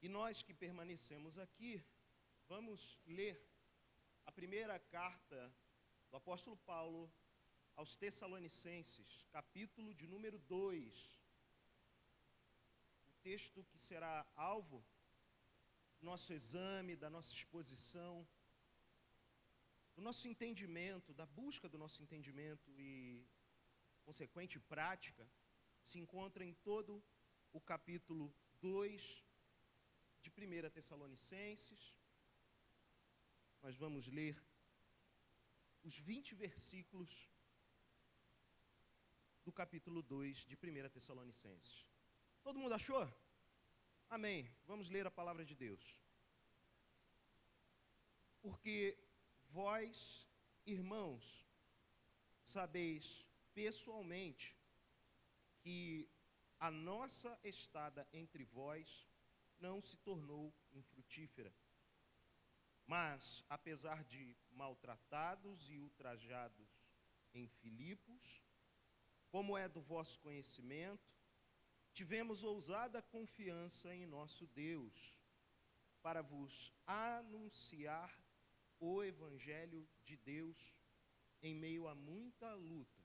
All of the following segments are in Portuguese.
E nós que permanecemos aqui, vamos ler a primeira carta do apóstolo Paulo aos Tessalonicenses, capítulo de número 2. O texto que será alvo do nosso exame, da nossa exposição, do nosso entendimento, da busca do nosso entendimento e consequente prática, se encontra em todo o capítulo 2 de 1 Tessalonicenses. Nós vamos ler os 20 versículos do capítulo 2 de 1 Tessalonicenses. Todo mundo achou? Amém. Vamos ler a palavra de Deus. Porque vós, irmãos, sabeis pessoalmente que a nossa estada entre vós não se tornou infrutífera. Mas, apesar de maltratados e ultrajados em Filipos, como é do vosso conhecimento, tivemos ousada confiança em nosso Deus, para vos anunciar o Evangelho de Deus em meio a muita luta.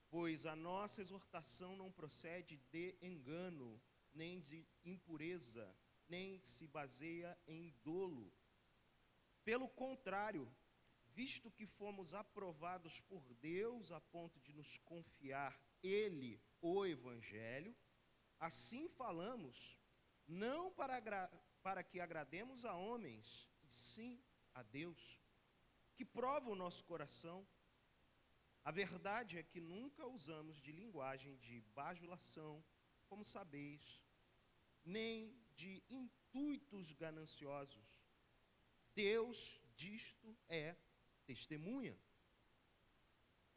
Pois a nossa exortação não procede de engano, nem de impureza, nem se baseia em dolo. Pelo contrário, visto que fomos aprovados por Deus a ponto de nos confiar Ele o Evangelho, assim falamos, não para que agrademos a homens, e sim a Deus, que prova o nosso coração. A verdade é que nunca usamos de linguagem de bajulação, como sabeis, nem de intuitos gananciosos. Deus disto é testemunha.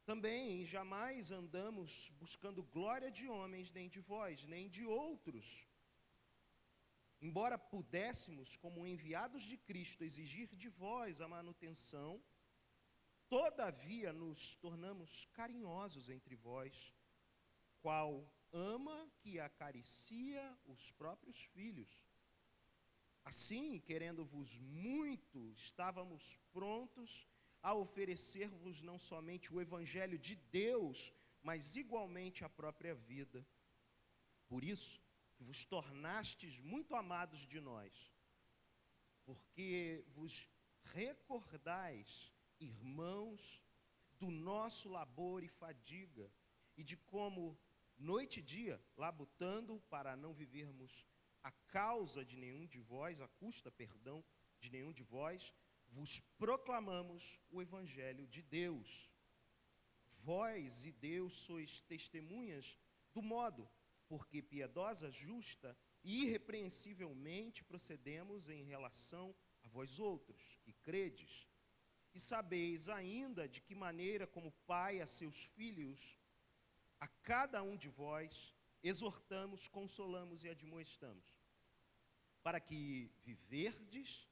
Também jamais andamos buscando glória de homens, nem de vós, nem de outros. Embora pudéssemos, como enviados de Cristo, exigir de vós a manutenção, todavia nos tornamos carinhosos entre vós, qual ama que acaricia os próprios filhos. Assim, querendo-vos muito, estávamos prontos a oferecer-vos não somente o Evangelho de Deus, mas igualmente a própria vida. Por isso, que vos tornastes muito amados de nós, porque vos recordais, irmãos, do nosso labor e fadiga, e de como, noite e dia, labutando para não vivermos a causa de nenhum de vós, a custa, de nenhum de vós, vos proclamamos o Evangelho de Deus. Vós e Deus sois testemunhas do modo, porque piedosa, justa e irrepreensivelmente procedemos em relação a vós outros, que credes. E sabeis ainda de que maneira, como pai a seus filhos, a cada um de vós, exortamos, consolamos e admoestamos, para que viverdes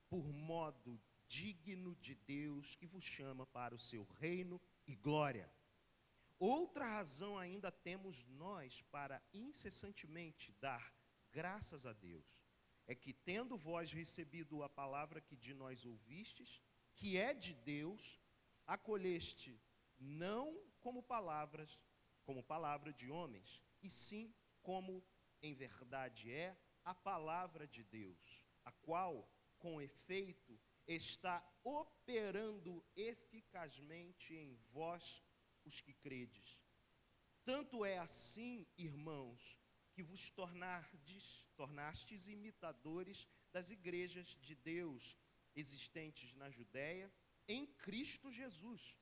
por modo digno de Deus que vos chama para o seu reino e glória. Outra razão ainda temos nós para incessantemente dar graças a Deus, é que tendo vós recebido a palavra que de nós ouvistes, que é de Deus, acolheste não como palavra de homens, e sim como em verdade é a palavra de Deus, a qual, com efeito, está operando eficazmente em vós, os que credes. Tanto é assim, irmãos, que vos tornastes imitadores das igrejas de Deus existentes na Judéia, em Cristo Jesus,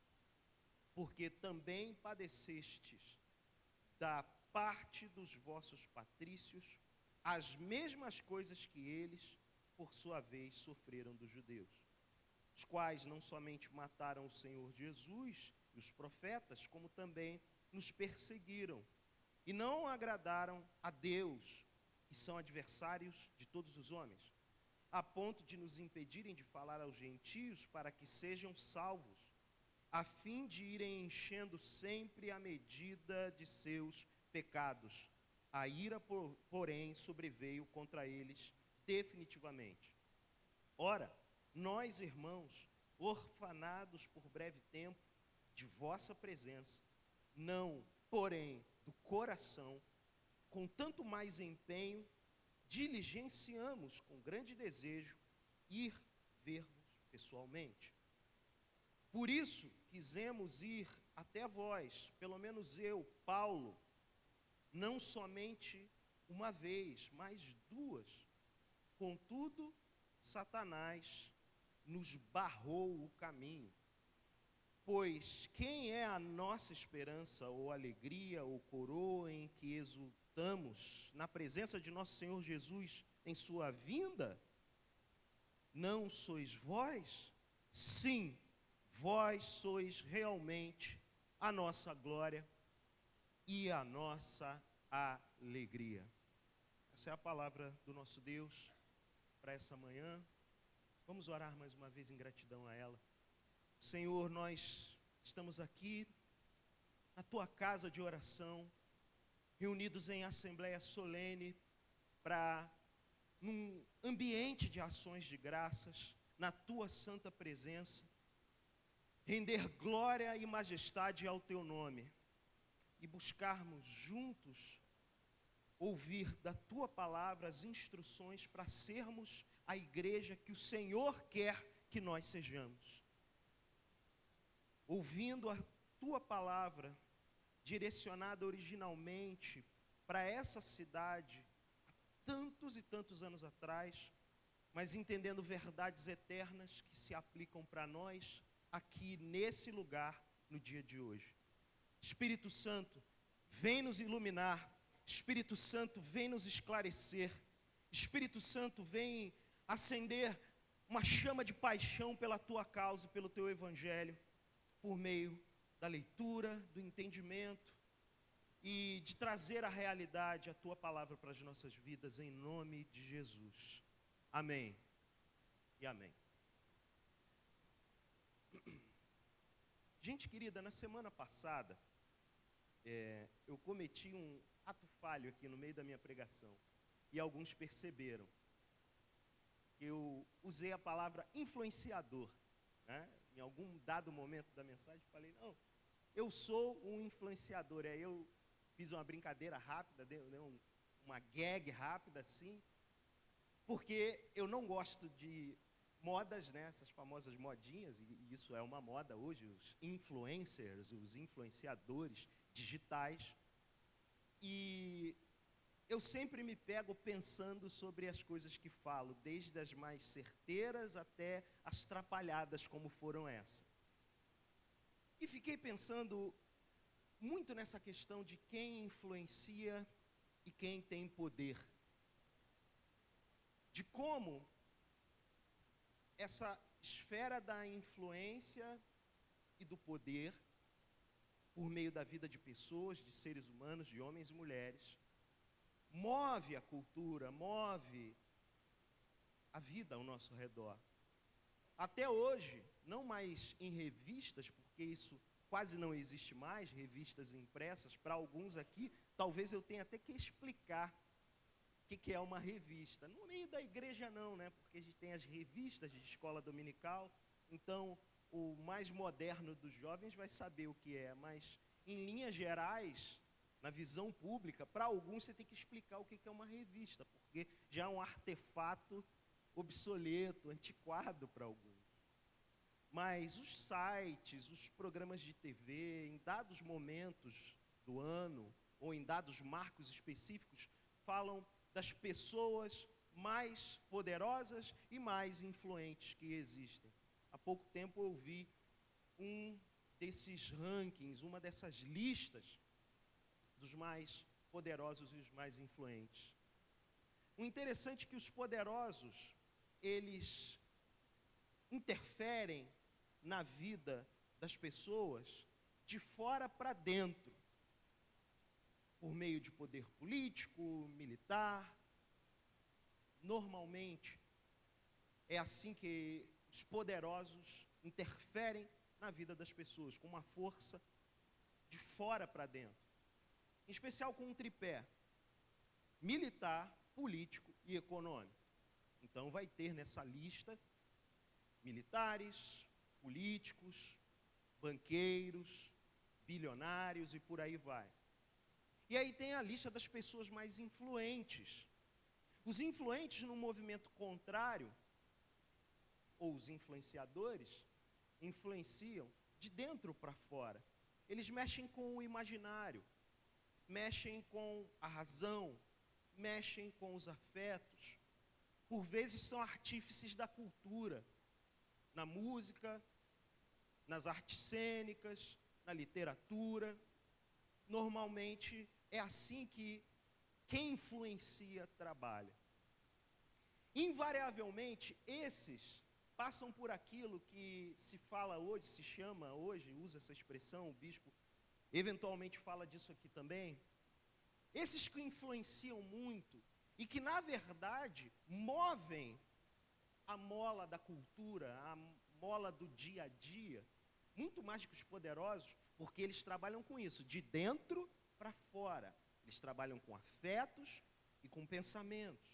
porque também padecestes da parte dos vossos patrícios as mesmas coisas que eles, por sua vez, sofreram dos judeus, os quais não somente mataram o Senhor Jesus e os profetas, como também nos perseguiram e não agradaram a Deus, e são adversários de todos os homens, a ponto de nos impedirem de falar aos gentios para que sejam salvos, a fim de irem enchendo sempre a medida de seus pecados, A ira, porém, sobreveio contra eles definitivamente. Ora, nós, irmãos, orfanados por breve tempo de vossa presença, não, porém, do coração, com tanto mais empenho, diligenciamos com grande desejo ir ver-vos pessoalmente. Por isso, quisemos ir até vós, pelo menos eu, Paulo, não somente uma vez, mas duas. Contudo, Satanás nos barrou o caminho. Pois quem é a nossa esperança, ou alegria, ou coroa em que exultamos na presença de nosso Senhor Jesus em sua vinda? Não sois vós? Sim, vós sois realmente a nossa glória e a nossa alegria. Essa é a palavra do nosso Deus para essa manhã. Vamos orar mais uma vez em gratidão a ela. Senhor, nós estamos aqui na tua casa de oração, reunidos em assembleia solene, para, num ambiente de ações de graças, na tua santa presença, render glória e majestade ao teu nome e buscarmos juntos ouvir da tua palavra as instruções para sermos a igreja que o Senhor quer que nós sejamos. Ouvindo a tua palavra, direcionada originalmente para essa cidade, há tantos e tantos anos atrás, mas entendendo verdades eternas que se aplicam para nós, aqui nesse lugar, no dia de hoje. Espírito Santo, vem nos iluminar. Espírito Santo, vem nos esclarecer. Espírito Santo, vem acender uma chama de paixão pela tua causa, pelo teu evangelho, por meio da leitura, do entendimento e de trazer à realidade a tua palavra para as nossas vidas, em nome de Jesus. Amém e amém. Gente querida, na semana passada, eu cometi um ato falho aqui no meio da minha pregação, e alguns perceberam. Eu usei a palavra influenciador, né? Em algum dado momento da mensagem, falei, não, eu sou um influenciador. Aí eu fiz uma brincadeira rápida, dei uma gag rápida assim, porque eu não gosto de modas, né, essas famosas modinhas, e isso é uma moda hoje, os influencers, os influenciadores digitais, e eu sempre me pego pensando sobre as coisas que falo, desde as mais certeiras até as trapalhadas como foram essa. E fiquei pensando muito nessa questão de quem influencia e quem tem poder. De como essa esfera da influência e do poder, por meio da vida de pessoas, de seres humanos, de homens e mulheres, move a cultura, move a vida ao nosso redor. Até hoje, não mais em revistas, porque isso quase não existe mais, revistas impressas, para alguns aqui, talvez eu tenha até que explicar o que é uma revista. No meio da igreja não, né? Porque a gente tem as revistas de escola dominical, então o mais moderno dos jovens vai saber o que é, mas em linhas gerais, na visão pública, para alguns você tem que explicar o que é uma revista, porque já é um artefato obsoleto, antiquado para alguns. Mas os sites, os programas de TV, em dados momentos do ano, ou em dados marcos específicos, falam das pessoas mais poderosas e mais influentes que existem. Há pouco tempo eu vi um desses rankings, uma dessas listas dos mais poderosos e os mais influentes. O interessante é que os poderosos, eles interferem na vida das pessoas de fora para dentro, por meio de poder político, militar. Normalmente, é assim que os poderosos interferem na vida das pessoas, com uma força de fora para dentro. Em especial com um tripé. militar, político e econômico. Então vai ter nessa lista militares, políticos, banqueiros, bilionários e por aí vai. E aí tem a lista das pessoas mais influentes. Os influentes no movimento contrário, ou os influenciadores, influenciam de dentro para fora. Eles mexem com o imaginário, mexem com a razão, mexem com os afetos. Por vezes são artífices da cultura, na música, nas artes cênicas, na literatura. Normalmente é assim que quem influencia trabalha. Invariavelmente, esses passam por aquilo que se fala hoje, se chama hoje, usa essa expressão, o bispo eventualmente fala disso aqui também. Esses que influenciam muito e que, na verdade, movem a mola da cultura, a mola do dia a dia, muito mais que os poderosos, porque eles trabalham com isso, de dentro para fora. Eles trabalham com afetos e com pensamentos.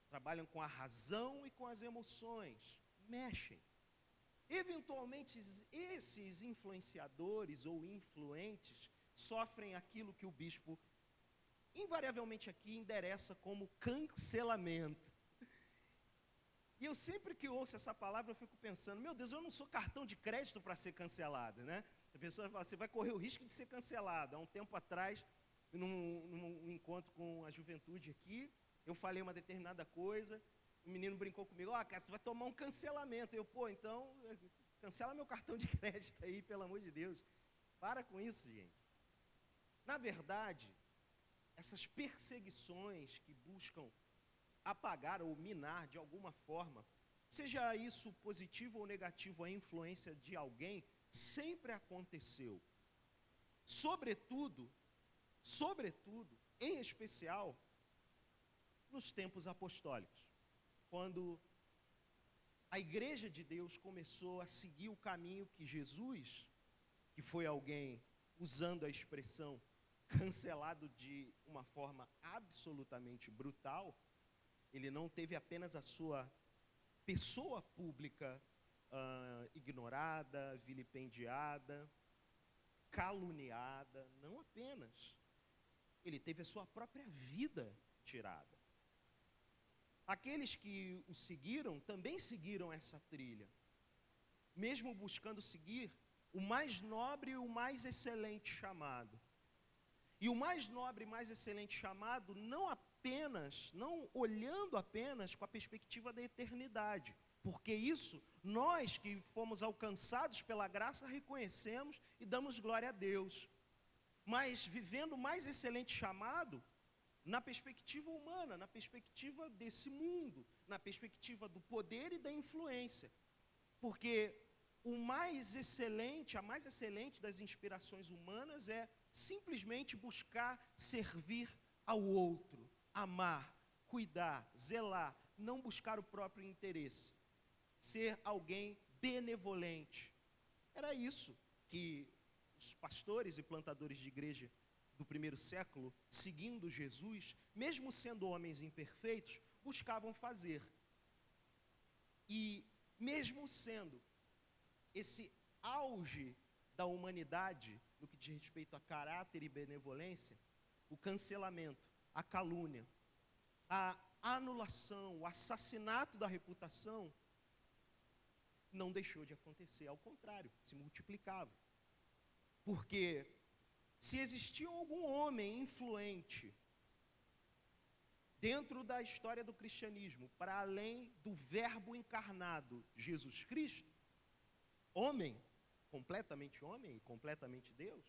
Trabalham com a razão e com as emoções. Mexem. Eventualmente, esses influenciadores ou influentes sofrem aquilo que o bispo, invariavelmente aqui, endereça como cancelamento. E eu sempre que ouço essa palavra, eu fico pensando, meu Deus, eu não sou cartão de crédito para ser cancelado, né? A pessoa fala, você vai correr o risco de ser cancelado. Há um tempo atrás, num encontro com a juventude aqui, eu falei uma determinada coisa, o menino brincou comigo, cara, você vai tomar um cancelamento. Eu, então, cancela meu cartão de crédito aí, pelo amor de Deus. Para com isso, gente. Na verdade, essas perseguições que buscam apagar ou minar de alguma forma, seja isso positivo ou negativo, a influência de alguém, sempre aconteceu. Sobretudo, em especial, nos tempos apostólicos, quando a igreja de Deus começou a seguir o caminho que Jesus, que foi alguém, usando a expressão, cancelado de uma forma absolutamente brutal, ele não teve apenas a sua pessoa pública ignorada, vilipendiada, caluniada, não apenas. Ele teve a sua própria vida tirada. Aqueles que o seguiram também seguiram essa trilha, mesmo buscando seguir o mais nobre e o mais excelente chamado. E o mais nobre e mais excelente chamado não olhando apenas com a perspectiva da eternidade, porque isso nós que fomos alcançados pela graça reconhecemos e damos glória a Deus, mas vivendo o mais excelente chamado na perspectiva humana, na perspectiva desse mundo, na perspectiva do poder e da influência, porque a mais excelente das inspirações humanas é simplesmente buscar servir ao outro, amar, cuidar, zelar, não buscar o próprio interesse, ser alguém benevolente. Era isso que os pastores e plantadores de igreja do primeiro século, seguindo Jesus, mesmo sendo homens imperfeitos, buscavam fazer. E mesmo sendo esse auge da humanidade, no que diz respeito a caráter e benevolência, o cancelamento, a calúnia, a anulação, o assassinato da reputação, não deixou de acontecer, ao contrário, se multiplicava. Porque se existia algum homem influente dentro da história do cristianismo, para além do verbo encarnado, Jesus Cristo, homem e completamente Deus,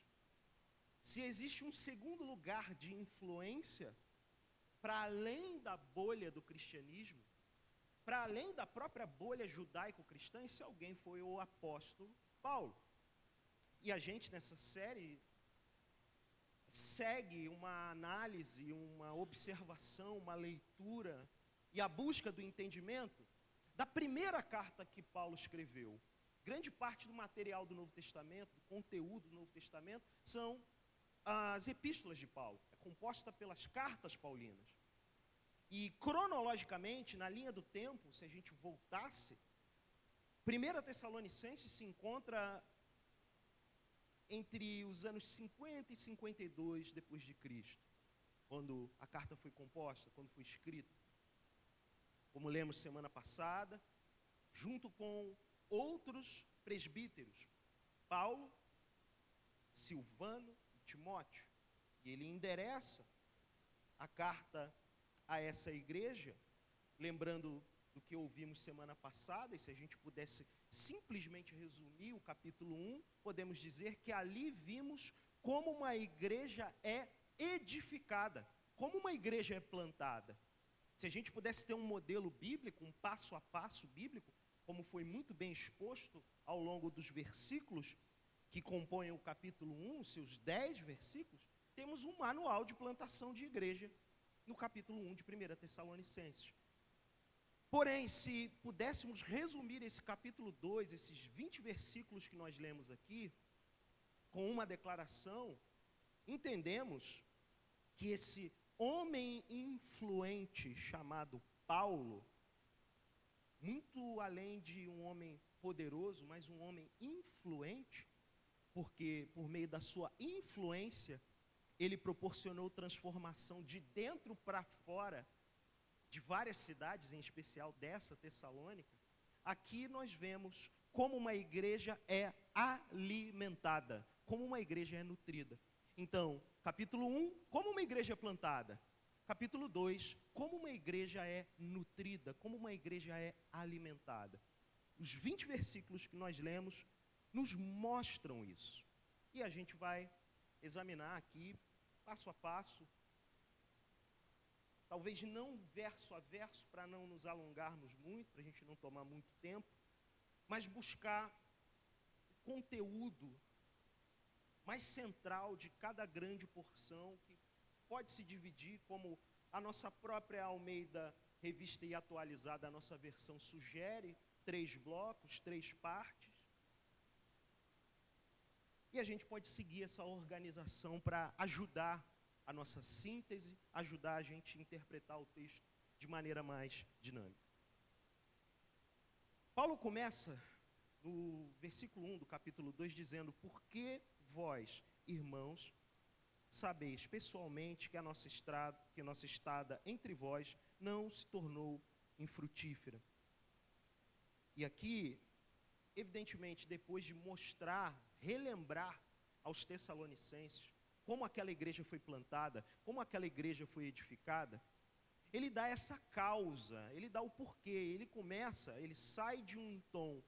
se existe um segundo lugar de influência, para além da bolha do cristianismo, para além da própria bolha judaico-cristã, esse alguém foi o apóstolo Paulo. E a gente nessa série segue uma análise, uma observação, uma leitura e a busca do entendimento da primeira carta que Paulo escreveu. Grande parte do material do Novo Testamento, do conteúdo do Novo Testamento, são as epístolas de Paulo. É composta pelas cartas paulinas. E cronologicamente, na linha do tempo, se a gente voltasse, 1 Tessalonicenses se encontra entre os anos 50 e 52 depois de Cristo, quando a carta foi composta, quando foi escrita. Como lemos semana passada, junto com outros presbíteros, Paulo, Silvano e Timóteo. E ele endereça a carta a essa igreja, lembrando do que ouvimos semana passada, e se a gente pudesse simplesmente resumir o capítulo 1, podemos dizer que ali vimos como uma igreja é edificada, como uma igreja é plantada. Se a gente pudesse ter um modelo bíblico, um passo a passo bíblico, como foi muito bem exposto ao longo dos versículos que compõem o capítulo 1, seus 10 versículos, temos um manual de plantação de igreja no capítulo 1 de 1 Tessalonicenses. Porém, se pudéssemos resumir esse capítulo 2, esses 20 versículos que nós lemos aqui, com uma declaração, entendemos que esse homem influente chamado Paulo, muito além de um homem poderoso, mas um homem influente, porque por meio da sua influência, ele proporcionou transformação de dentro para fora, de várias cidades, em especial dessa Tessalônica. Aqui nós vemos como uma igreja é alimentada, como uma igreja é nutrida. Então, capítulo 1, como uma igreja é plantada. Capítulo 2, como uma igreja é nutrida, como uma igreja é alimentada. Os 20 versículos que nós lemos nos mostram isso. E a gente vai examinar aqui, passo a passo, talvez não verso a verso, para não nos alongarmos muito, para a gente não tomar muito tempo, mas buscar o conteúdo mais central de cada grande porção, que pode se dividir, como a nossa própria Almeida Revista e Atualizada, a nossa versão sugere, 3 blocos, 3 partes. E a gente pode seguir essa organização para ajudar a nossa síntese, ajudar a gente a interpretar o texto de maneira mais dinâmica. Paulo começa no versículo 1 do capítulo 2 dizendo: porque vós, irmãos, sabeis pessoalmente que a nossa estada entre vós não se tornou infrutífera. E aqui, evidentemente, depois de mostrar, relembrar aos Tessalonicenses como aquela igreja foi plantada, como aquela igreja foi edificada, ele dá essa causa, ele dá o porquê, ele sai de um tom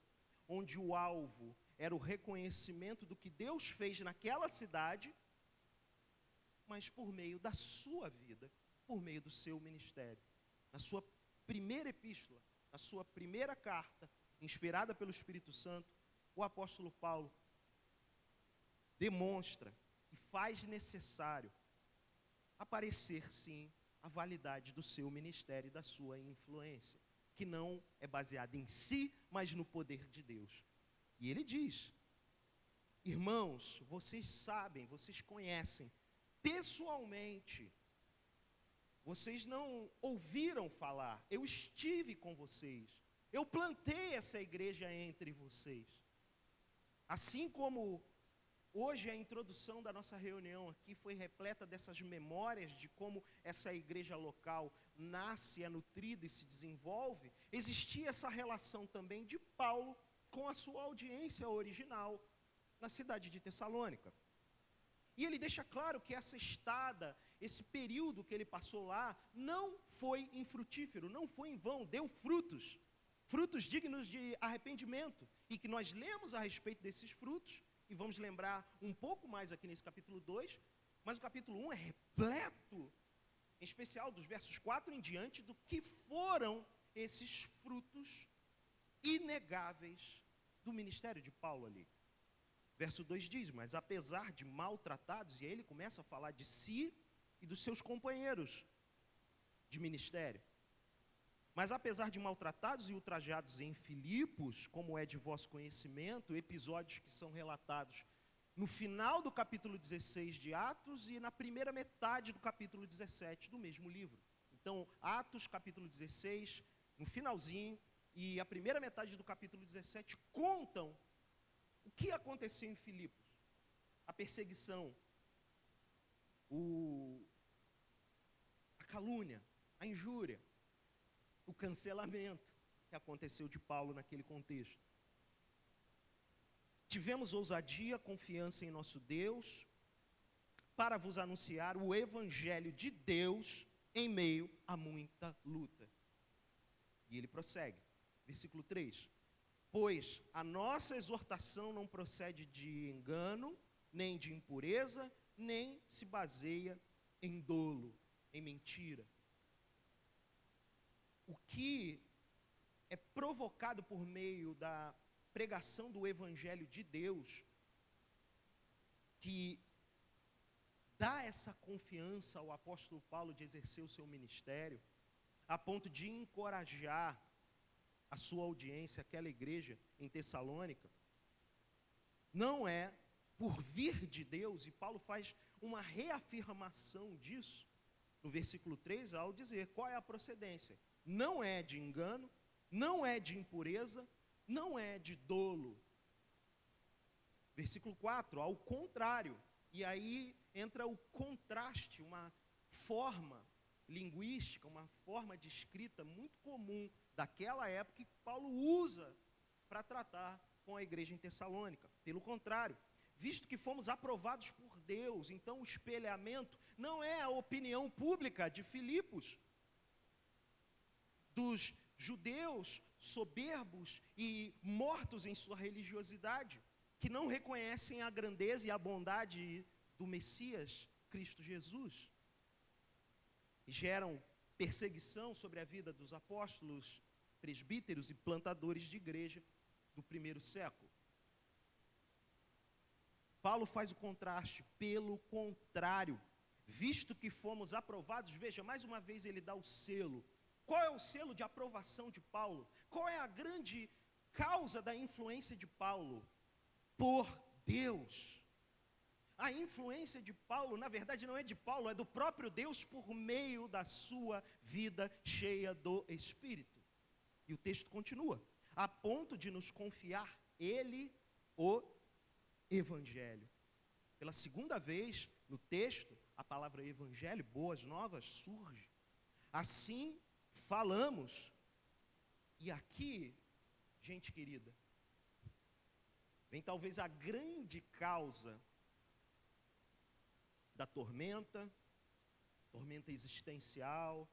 onde o alvo era o reconhecimento do que Deus fez naquela cidade, mas por meio da sua vida, por meio do seu ministério. Na sua primeira epístola, na sua primeira carta, inspirada pelo Espírito Santo, o apóstolo Paulo demonstra e faz necessário aparecer, sim, a validade do seu ministério e da sua influência, que não é baseada em si, mas no poder de Deus. E ele diz: irmãos, vocês sabem, vocês conhecem, pessoalmente, vocês não ouviram falar, eu estive com vocês, eu plantei essa igreja entre vocês. Assim como hoje a introdução da nossa reunião aqui foi repleta dessas memórias de como essa igreja local nasce, é nutrida e se desenvolve, existia essa relação também de Paulo com a sua audiência original na cidade de Tessalônica. E ele deixa claro que essa estada, esse período que ele passou lá, não foi infrutífero, não foi em vão, deu frutos, frutos dignos de arrependimento, e que nós lemos a respeito desses frutos, e vamos lembrar um pouco mais aqui nesse capítulo 2, mas o capítulo 1 é repleto, em especial dos versos 4 em diante, do que foram esses frutos inegáveis do ministério de Paulo ali. Verso 2 diz: mas apesar de maltratados, e aí ele começa a falar de si e dos seus companheiros de ministério, mas apesar de maltratados e ultrajados em Filipos, como é de vosso conhecimento, episódios que são relatados no final do capítulo 16 de Atos e na primeira metade do capítulo 17 do mesmo livro. Então, Atos, capítulo 16, no finalzinho, e a primeira metade do capítulo 17 contam o que aconteceu em Filipos. A perseguição, a calúnia, a injúria, o cancelamento que aconteceu de Paulo naquele contexto. Tivemos ousadia, confiança em nosso Deus, para vos anunciar o evangelho de Deus em meio a muita luta. E ele prossegue, versículo 3. Pois a nossa exortação não procede de engano, nem de impureza, nem se baseia em dolo, em mentira. O que é provocado por meio da pregação do Evangelho de Deus, que dá essa confiança ao apóstolo Paulo de exercer o seu ministério, a ponto de encorajar a sua audiência, aquela igreja em Tessalônica, não é por vir de Deus, e Paulo faz uma reafirmação disso, no versículo 3, ao dizer qual é a procedência. Não é de engano, não é de impureza, não é de dolo. Versículo 4, ao contrário, e aí entra o contraste, uma forma linguística, uma forma de escrita muito comum daquela época que Paulo usa para tratar com a igreja em Tessalônica. Pelo contrário, visto que fomos aprovados por Deus, então o espelhamento não é a opinião pública de Filipos, dos judeus soberbos e mortos em sua religiosidade, que não reconhecem a grandeza e a bondade do Messias, Cristo Jesus, e geram perseguição sobre a vida dos apóstolos, presbíteros e plantadores de igreja do primeiro século. Paulo faz o contraste, pelo contrário, visto que fomos aprovados, veja, mais uma vez ele dá o selo. Qual é o selo de aprovação de Paulo? Qual é a grande causa da influência de Paulo? Por Deus. A influência de Paulo, na verdade, não é de Paulo, é do próprio Deus por meio da sua vida cheia do Espírito. E o texto continua, a ponto de nos confiar ele, o Evangelho. Pela segunda vez no texto, a palavra Evangelho, boas novas, surge. Assim falamos. E aqui, gente querida, vem talvez a grande causa da tormenta existencial,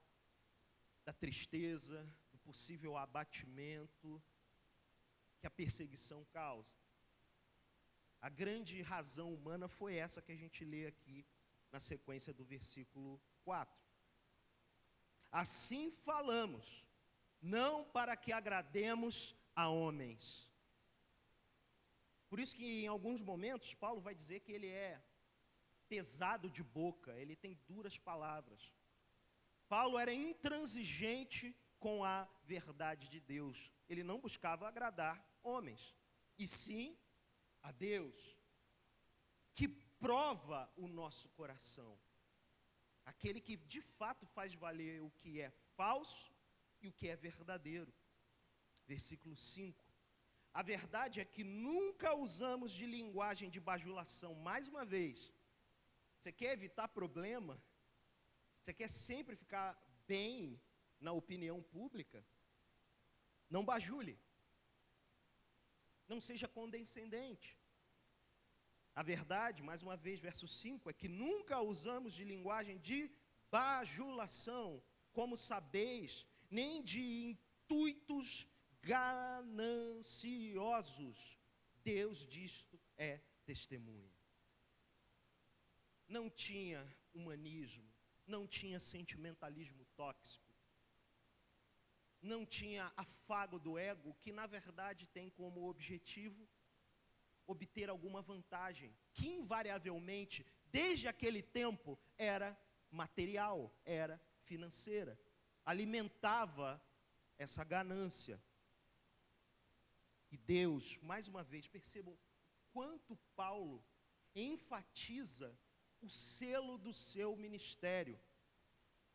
da tristeza, do possível abatimento que a perseguição causa. A grande razão humana foi essa que a gente lê aqui na sequência do versículo 4. Assim falamos, não para que agrademos a homens. Por isso que em alguns momentos Paulo vai dizer que ele é pesado de boca, ele tem duras palavras. Paulo era intransigente com a verdade de Deus. Ele não buscava agradar homens, e sim a Deus, que prova o nosso coração. Aquele que de fato faz valer o que é falso e o que é verdadeiro. Versículo 5. A verdade é que nunca usamos de linguagem de bajulação. Mais uma vez, você quer evitar problema? Você quer sempre ficar bem na opinião pública? Não bajule. Não seja condescendente. A verdade, mais uma vez, verso 5, é que nunca usamos de linguagem de bajulação, como sabeis, nem de intuitos gananciosos. Deus disto é testemunha. Não tinha humanismo, não tinha sentimentalismo tóxico, não tinha afago do ego, que na verdade tem como objetivo obter alguma vantagem, que invariavelmente, desde aquele tempo, era material, era financeira, alimentava essa ganância. E Deus, mais uma vez, percebam quanto Paulo enfatiza o selo do seu ministério.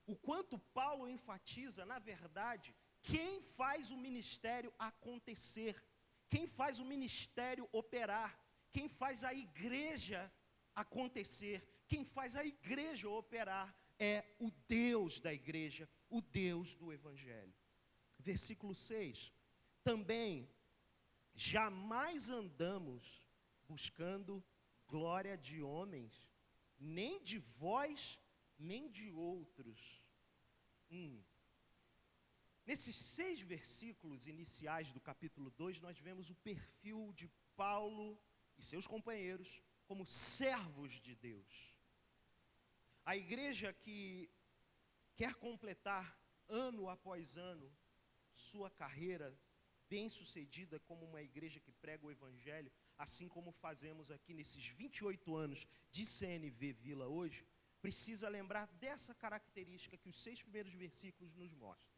O quanto Paulo enfatiza, na verdade, quem faz o ministério acontecer, quem faz o ministério operar, quem faz a igreja acontecer, quem faz a igreja operar é o Deus da igreja, o Deus do Evangelho. Versículo 6. Também jamais andamos buscando glória de homens, nem de vós, nem de outros. Nesses 6 versículos iniciais do capítulo 2, nós vemos o perfil de Paulo e seus companheiros como servos de Deus. A igreja que quer completar ano após ano sua carreira bem-sucedida como uma igreja que prega o Evangelho, assim como fazemos aqui nesses 28 anos de CNV Vila hoje, precisa lembrar dessa característica que os 6 primeiros versículos nos mostram.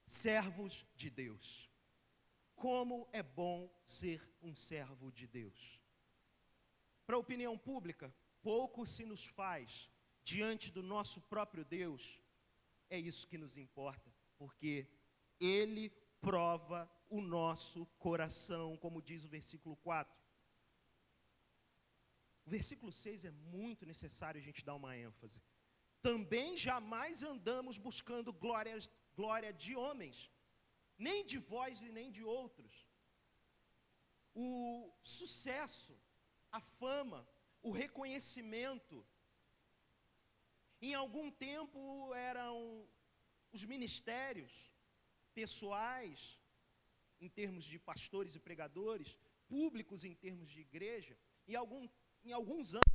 Servos de Deus. Como é bom ser um servo de Deus. Para a opinião pública, pouco se nos faz diante do nosso próprio Deus. É isso que nos importa, porque Ele prova o nosso coração, como diz o versículo 4. O versículo 6 é muito necessário a gente dar uma ênfase. Também jamais andamos buscando glória de homens, nem de vós e nem de outros. O sucesso, a fama, o reconhecimento, em algum tempo eram os ministérios pessoais, em termos de pastores e pregadores, públicos em termos de igreja, e em alguns anos,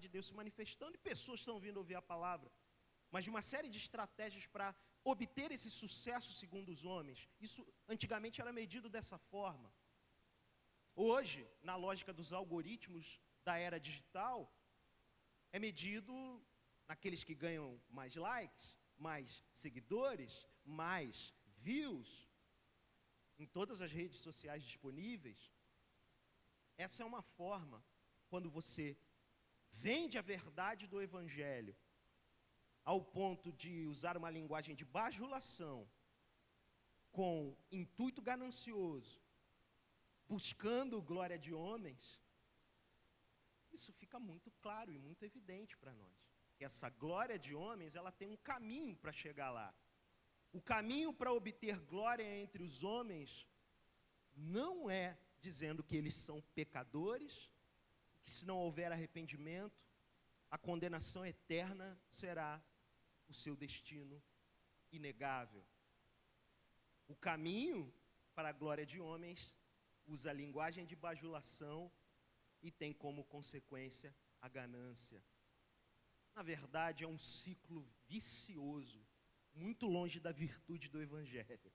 de Deus se manifestando e pessoas estão vindo ouvir a palavra, mas de uma série de estratégias para obter esse sucesso segundo os homens. Isso antigamente era medido dessa forma. Hoje, na lógica dos algoritmos da era digital, é medido naqueles que ganham mais likes, mais seguidores, mais views em todas as redes sociais disponíveis. Essa é uma forma, quando você vende a verdade do Evangelho ao ponto de usar uma linguagem de bajulação, com intuito ganancioso, buscando glória de homens, isso fica muito claro e muito evidente para nós. Que essa glória de homens, ela tem um caminho para chegar lá. O caminho para obter glória entre os homens não é dizendo que eles são pecadores, que se não houver arrependimento, a condenação eterna será o seu destino inegável. O caminho para a glória de homens usa a linguagem de bajulação e tem como consequência a ganância. Na verdade, é um ciclo vicioso, muito longe da virtude do Evangelho,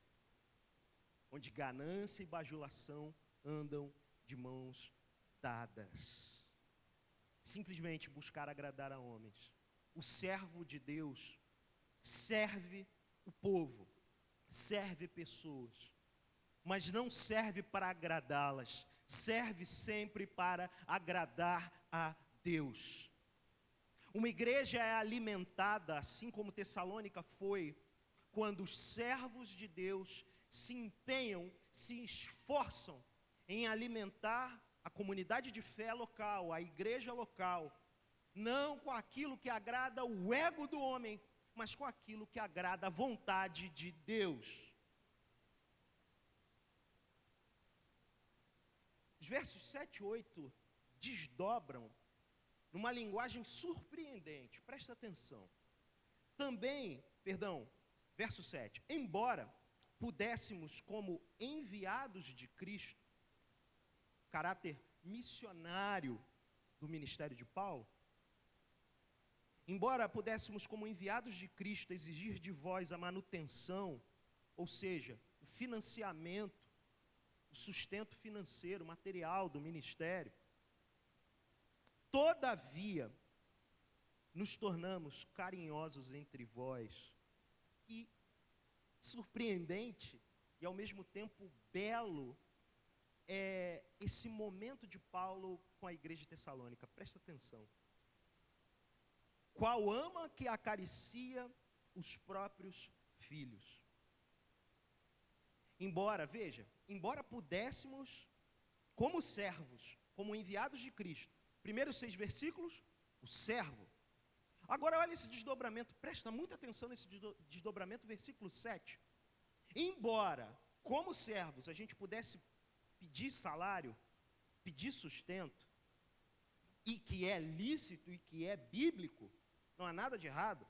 onde ganância e bajulação andam de mãos dadas. Simplesmente buscar agradar a homens. O servo de Deus serve o povo, serve pessoas, mas não serve para agradá-las, serve sempre para agradar a Deus. Uma igreja é alimentada, assim como Tessalônica foi, quando os servos de Deus se empenham, se esforçam em alimentar a comunidade de fé local, a igreja local, não com aquilo que agrada o ego do homem, mas com aquilo que agrada a vontade de Deus. Os versos 7 e 8 desdobram numa linguagem surpreendente, presta atenção. Verso 7, embora pudéssemos, como enviados de Cristo, caráter missionário do ministério de Paulo, embora pudéssemos, como enviados de Cristo, exigir de vós a manutenção, ou seja, o financiamento, o sustento financeiro, material do ministério, todavia, nos tornamos carinhosos entre vós. Que surpreendente e ao mesmo tempo belo é esse momento de Paulo com a igreja de Tessalônica. Presta atenção. Qual ama que acaricia os próprios filhos. Embora pudéssemos, como servos, como enviados de Cristo, primeiros 6 versículos, o servo. Agora olha esse desdobramento, presta muita atenção nesse desdobramento, versículo 7. Embora, como servos, a gente pudesse pedir salário, pedir sustento, e que é lícito e que é bíblico, não há nada de errado,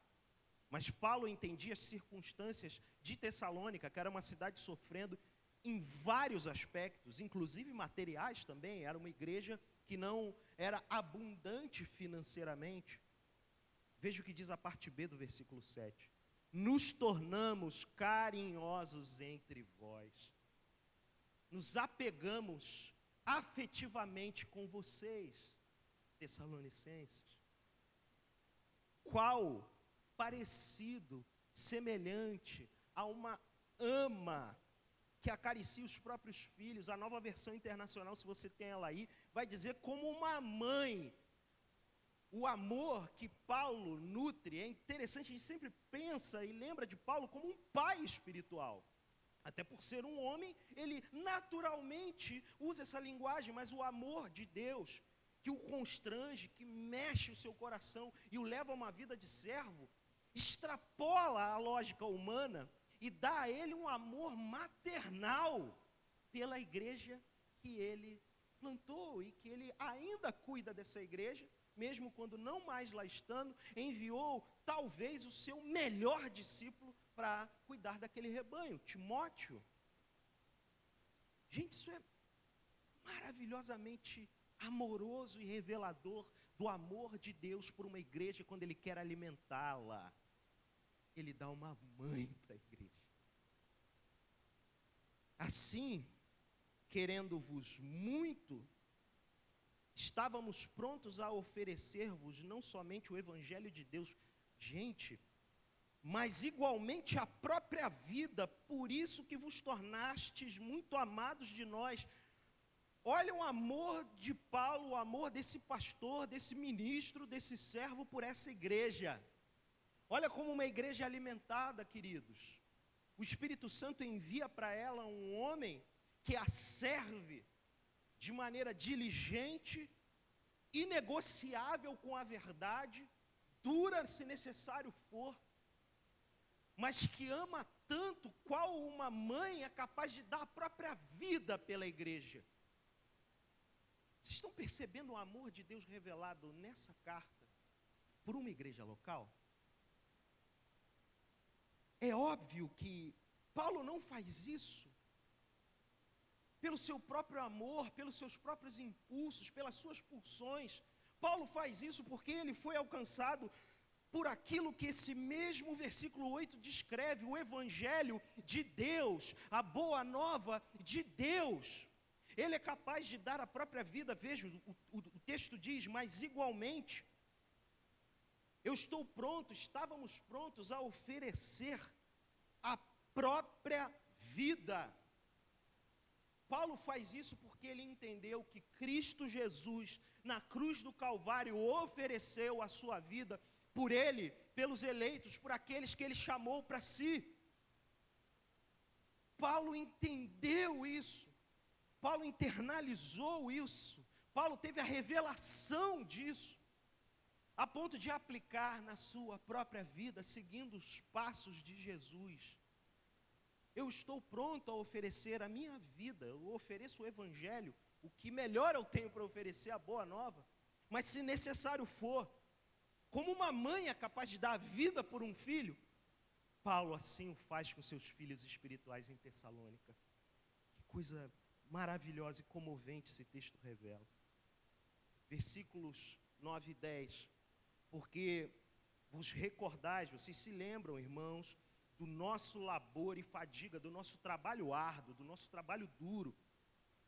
mas Paulo entendia as circunstâncias de Tessalônica, que era uma cidade sofrendo em vários aspectos, inclusive materiais também, era uma igreja que não era abundante financeiramente. Veja o que diz a parte B do versículo 7. Nos tornamos carinhosos entre vós. Nos apegamos afetivamente com vocês, Tessalonicenses. Qual parecido, semelhante a uma ama que acaricia os próprios filhos. A Nova Versão Internacional, se você tem ela aí, vai dizer como uma mãe. O amor que Paulo nutre, é interessante, a gente sempre pensa e lembra de Paulo como um pai espiritual. Até por ser um homem, ele naturalmente usa essa linguagem, mas o amor de Deus, que o constrange, que mexe o seu coração e o leva a uma vida de servo, extrapola a lógica humana e dá a ele um amor maternal pela igreja que ele plantou e que ele ainda cuida dessa igreja, mesmo quando não mais lá estando, enviou talvez o seu melhor discípulo para cuidar daquele rebanho, Timóteo. Gente, isso é maravilhosamente amoroso e revelador do amor de Deus por uma igreja quando Ele quer alimentá-la. Ele dá uma mãe para a igreja. Assim, querendo-vos muito, estávamos prontos a oferecer-vos não somente o Evangelho de Deus, gente, mas igualmente a própria vida, por isso que vos tornastes muito amados de nós. Olha o amor de Paulo, o amor desse pastor, desse ministro, desse servo por essa igreja. Olha como uma igreja é alimentada, queridos. O Espírito Santo envia para ela um homem que a serve de maneira diligente, inegociável com a verdade, dura se necessário for, mas que ama tanto qual uma mãe é capaz de dar a própria vida pela igreja. Vocês estão percebendo o amor de Deus revelado nessa carta por uma igreja local? É óbvio que Paulo não faz isso pelo seu próprio amor, pelos seus próprios impulsos, pelas suas pulsões. Paulo faz isso porque ele foi alcançado por aquilo que esse mesmo versículo 8 descreve, o Evangelho de Deus, a boa nova de Deus. Ele é capaz de dar a própria vida, veja, o texto diz, mas igualmente, estávamos prontos a oferecer a própria vida. Paulo faz isso porque ele entendeu que Cristo Jesus, na cruz do Calvário, ofereceu a sua vida por ele, pelos eleitos, por aqueles que ele chamou para si. Paulo entendeu isso. Paulo internalizou isso. Paulo teve a revelação disso, a ponto de aplicar na sua própria vida, seguindo os passos de Jesus. Eu estou pronto a oferecer a minha vida, eu ofereço o Evangelho, o que melhor eu tenho para oferecer, a boa nova, mas se necessário for, como uma mãe é capaz de dar a vida por um filho, Paulo assim o faz com seus filhos espirituais em Tessalônica. Que coisa maravilhosa e comovente esse texto revela. Versículos 9 e 10, porque vos recordais, vocês se lembram, irmãos, do nosso labor e fadiga, do nosso trabalho árduo, do nosso trabalho duro,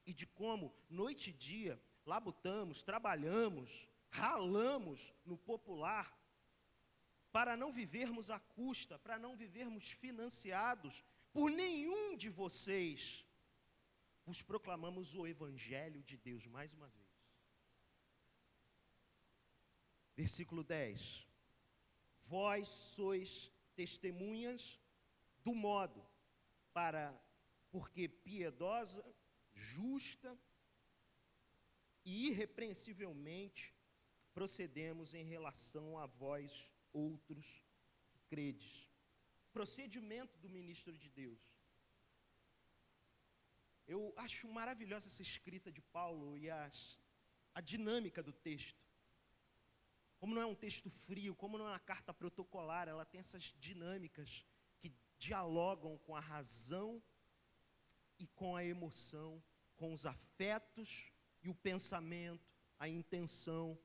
e de como, noite e dia, labutamos, trabalhamos, ralamos no popular, para não vivermos à custa, para não vivermos financiados por nenhum de vocês. Vos proclamamos o Evangelho de Deus, mais uma vez. Versículo 10. Vós sois testemunhas do modo, porque piedosa, justa e irrepreensivelmente procedemos em relação a vós outros que credes. Procedimento do ministro de Deus. Eu acho maravilhosa essa escrita de Paulo e a dinâmica do texto. Como não é um texto frio, como não é uma carta protocolar, ela tem essas dinâmicas que dialogam com a razão e com a emoção, com os afetos e o pensamento, a intenção.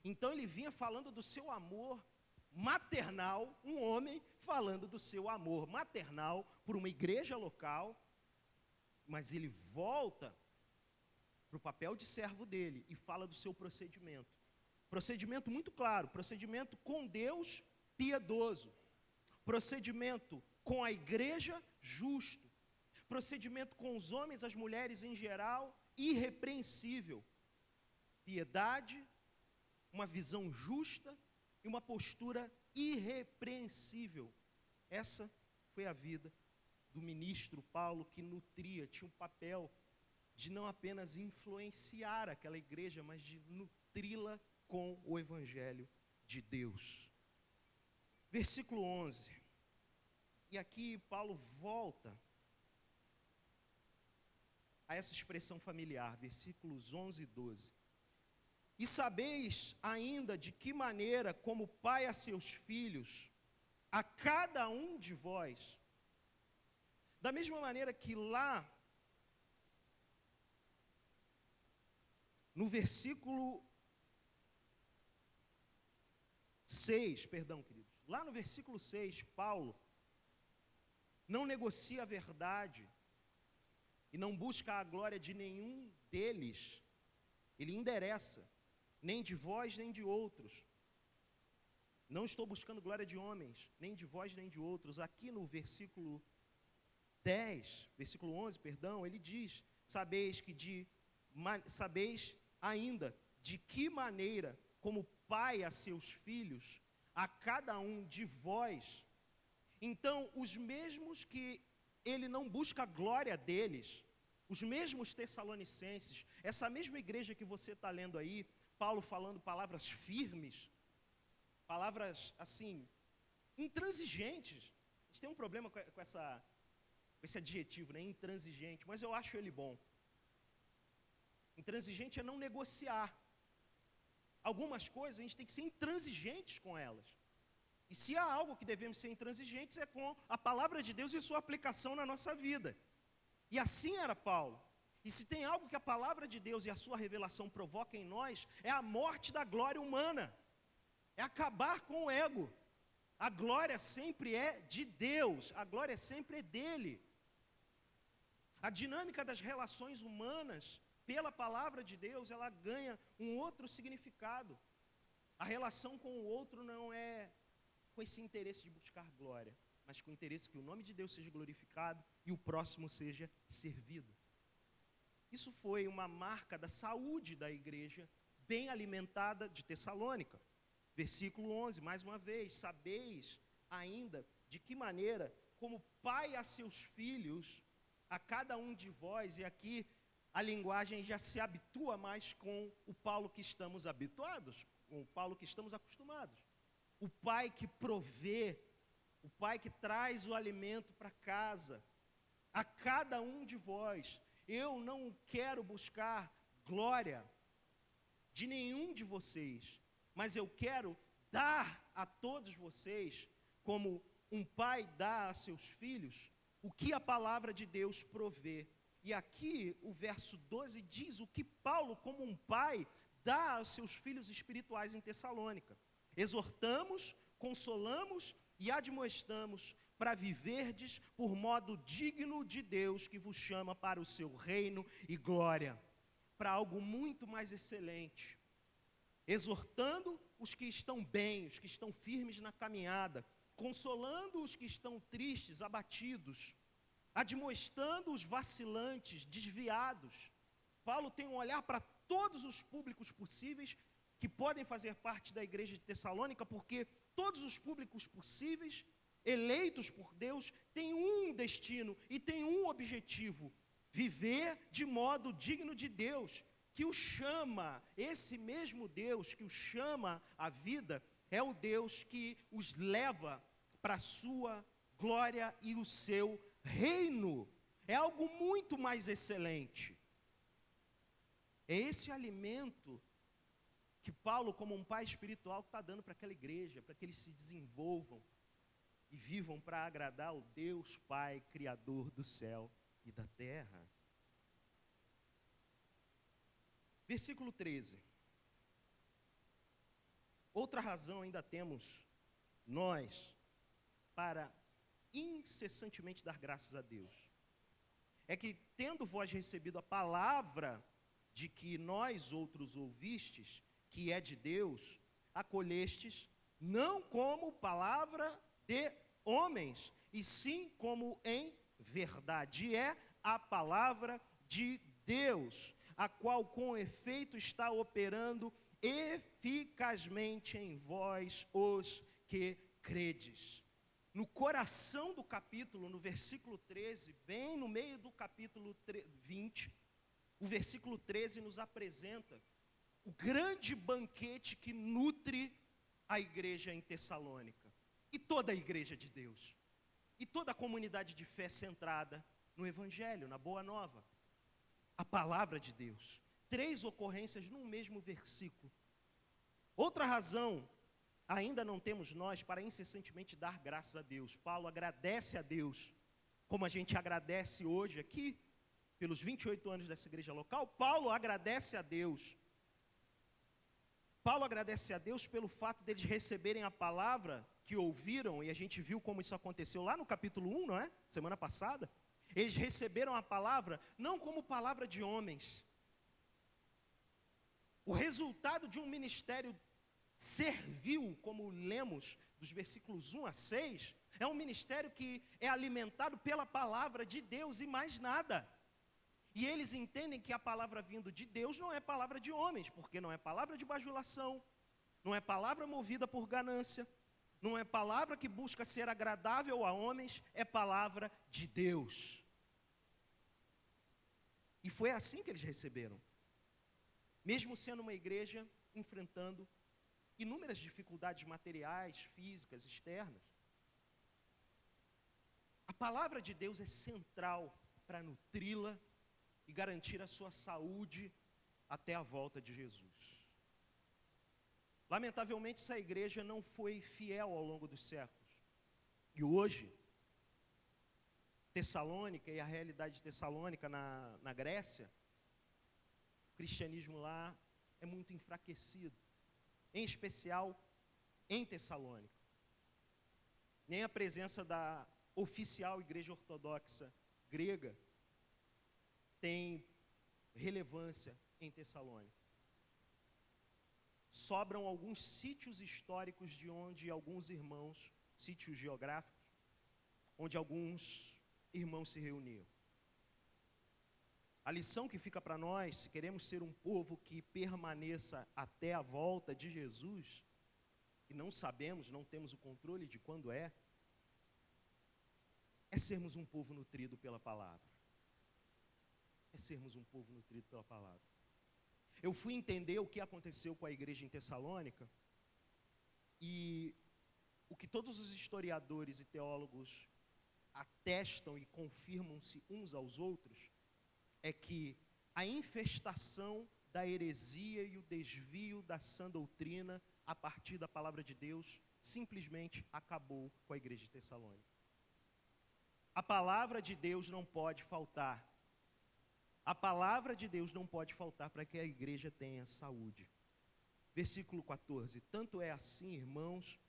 Então ele vinha falando do seu amor maternal, um homem falando do seu amor maternal por uma igreja local, mas ele volta para o papel de servo dele e fala do seu procedimento. Procedimento muito claro, procedimento com Deus piedoso, procedimento com a igreja justo, procedimento com os homens, as mulheres em geral, irrepreensível, piedade, uma visão justa e uma postura irrepreensível. Essa foi a vida do ministro Paulo, que nutria, tinha um papel de não apenas influenciar aquela igreja, mas de nutri-la com o Evangelho de Deus. Versículo 11. E aqui Paulo volta a essa expressão familiar, versículos 11 e 12. E sabeis ainda de que maneira, como pai a seus filhos, a cada um de vós, da mesma maneira que lá, no versículo 6, queridos, lá no versículo 6, Paulo não negocia a verdade e não busca a glória de nenhum deles, ele endereça, nem de vós, nem de outros. Não estou buscando glória de homens, nem de vós, nem de outros. Aqui no versículo 11, ele diz, sabeis ainda de que maneira, como pai a seus filhos, a cada um de vós. Então, os mesmos que ele não busca a glória deles, os mesmos Tessalonicenses, essa mesma igreja que você está lendo aí, Paulo falando palavras firmes, palavras assim, intransigentes. A gente tem um problema com esse adjetivo, né? Intransigente, mas eu acho ele bom. Intransigente é não negociar. Algumas coisas a gente tem que ser intransigentes com elas. E se há algo que devemos ser intransigentes é com a palavra de Deus e sua aplicação na nossa vida. E assim era Paulo. E se tem algo que a palavra de Deus e a sua revelação provocam em nós, é a morte da glória humana. É acabar com o ego. A glória sempre é de Deus, a glória sempre é dele. A dinâmica das relações humanas, pela palavra de Deus, ela ganha um outro significado. A relação com o outro não é com esse interesse de buscar glória, mas com o interesse que o nome de Deus seja glorificado e o próximo seja servido. Isso foi uma marca da saúde da igreja bem alimentada de Tessalônica. Versículo 11, mais uma vez, sabeis ainda de que maneira, como pai a seus filhos, a cada um de vós, e aqui a linguagem já se habitua mais com o Paulo que estamos habituados, com o Paulo que estamos acostumados. O pai que provê, o pai que traz o alimento para casa, a cada um de vós. Eu não quero buscar glória de nenhum de vocês, mas eu quero dar a todos vocês, como um pai dá a seus filhos, o que a palavra de Deus provê. E aqui o verso 12 diz o que Paulo, como um pai, dá aos seus filhos espirituais em Tessalônica. Exortamos consolamos e admoestamos para viverdes por modo digno de Deus que vos chama para o seu reino e glória, para algo muito mais excelente, exortando os que estão bem, os que estão firmes na caminhada, consolando os que estão tristes, abatidos, admoestando os vacilantes, desviados. Paulo tem um olhar para todos os públicos possíveis que podem fazer parte da igreja de Tessalônica, porque todos os públicos possíveis, eleitos por Deus, têm um destino e têm um objetivo: viver de modo digno de Deus, que o chama. Esse mesmo Deus que o chama à vida é o Deus que os leva para a sua glória e o seu reino. É algo muito mais excelente. É esse alimento que Paulo, como um pai espiritual, está dando para aquela igreja, para que eles se desenvolvam e vivam para agradar o Deus Pai, Criador do céu e da terra. Versículo 13. Outra razão ainda temos nós para incessantemente dar graças a Deus. É que, tendo vós recebido a palavra de que nós outros ouvistes, que é de Deus, acolhestes, não como palavra de homens, e sim como em verdade é a palavra de Deus, a qual com efeito está operando eficazmente em vós os que credes. No coração do capítulo, no versículo 13, bem no meio do capítulo 20, o versículo 13 nos apresenta o grande banquete que nutre a igreja em Tessalônica, e toda a igreja de Deus, e toda a comunidade de fé centrada no Evangelho, na Boa Nova, a palavra de Deus. 3 ocorrências num mesmo versículo. Outra razão, ainda não temos nós para incessantemente dar graças a Deus. Paulo agradece a Deus, como a gente agradece hoje aqui, pelos 28 anos dessa igreja local. Paulo agradece a Deus. Paulo agradece a Deus pelo fato deles receberem a palavra que ouviram, e a gente viu como isso aconteceu lá no capítulo 1, não é? Semana passada. Eles receberam a palavra não como palavra de homens. O resultado de um ministério servil, como lemos dos versículos 1 a 6, é um ministério que é alimentado pela palavra de Deus e mais nada. E eles entendem que a palavra vindo de Deus não é palavra de homens, porque não é palavra de bajulação, não é palavra movida por ganância, não é palavra que busca ser agradável a homens, é palavra de Deus. E foi assim que eles receberam. Mesmo sendo uma igreja enfrentando inúmeras dificuldades materiais, físicas, externas, a palavra de Deus é central para nutri-la e garantir a sua saúde até a volta de Jesus. Lamentavelmente, essa igreja não foi fiel ao longo dos séculos. E hoje, Tessalônica e a realidade de Tessalônica na Grécia, o cristianismo lá é muito enfraquecido, em especial em Tessalônica. Nem a presença da oficial igreja ortodoxa grega tem relevância em Tessalônica. Sobram alguns sítios históricos de onde alguns irmãos, sítios geográficos, onde alguns irmãos se reuniam. A lição que fica para nós, se queremos ser um povo que permaneça até a volta de Jesus, e não sabemos, não temos o controle de quando é sermos um povo nutrido pela palavra. É sermos um povo nutrido pela palavra. Eu fui entender o que aconteceu com a igreja em Tessalônica, e o que todos os historiadores e teólogos atestam e confirmam-se uns aos outros, é que a infestação da heresia e o desvio da sã doutrina a partir da palavra de Deus simplesmente acabou com a igreja de Tessalônica. A palavra de Deus não pode faltar. A palavra de Deus não pode faltar para que a igreja tenha saúde. Versículo 14. Tanto é assim, irmãos,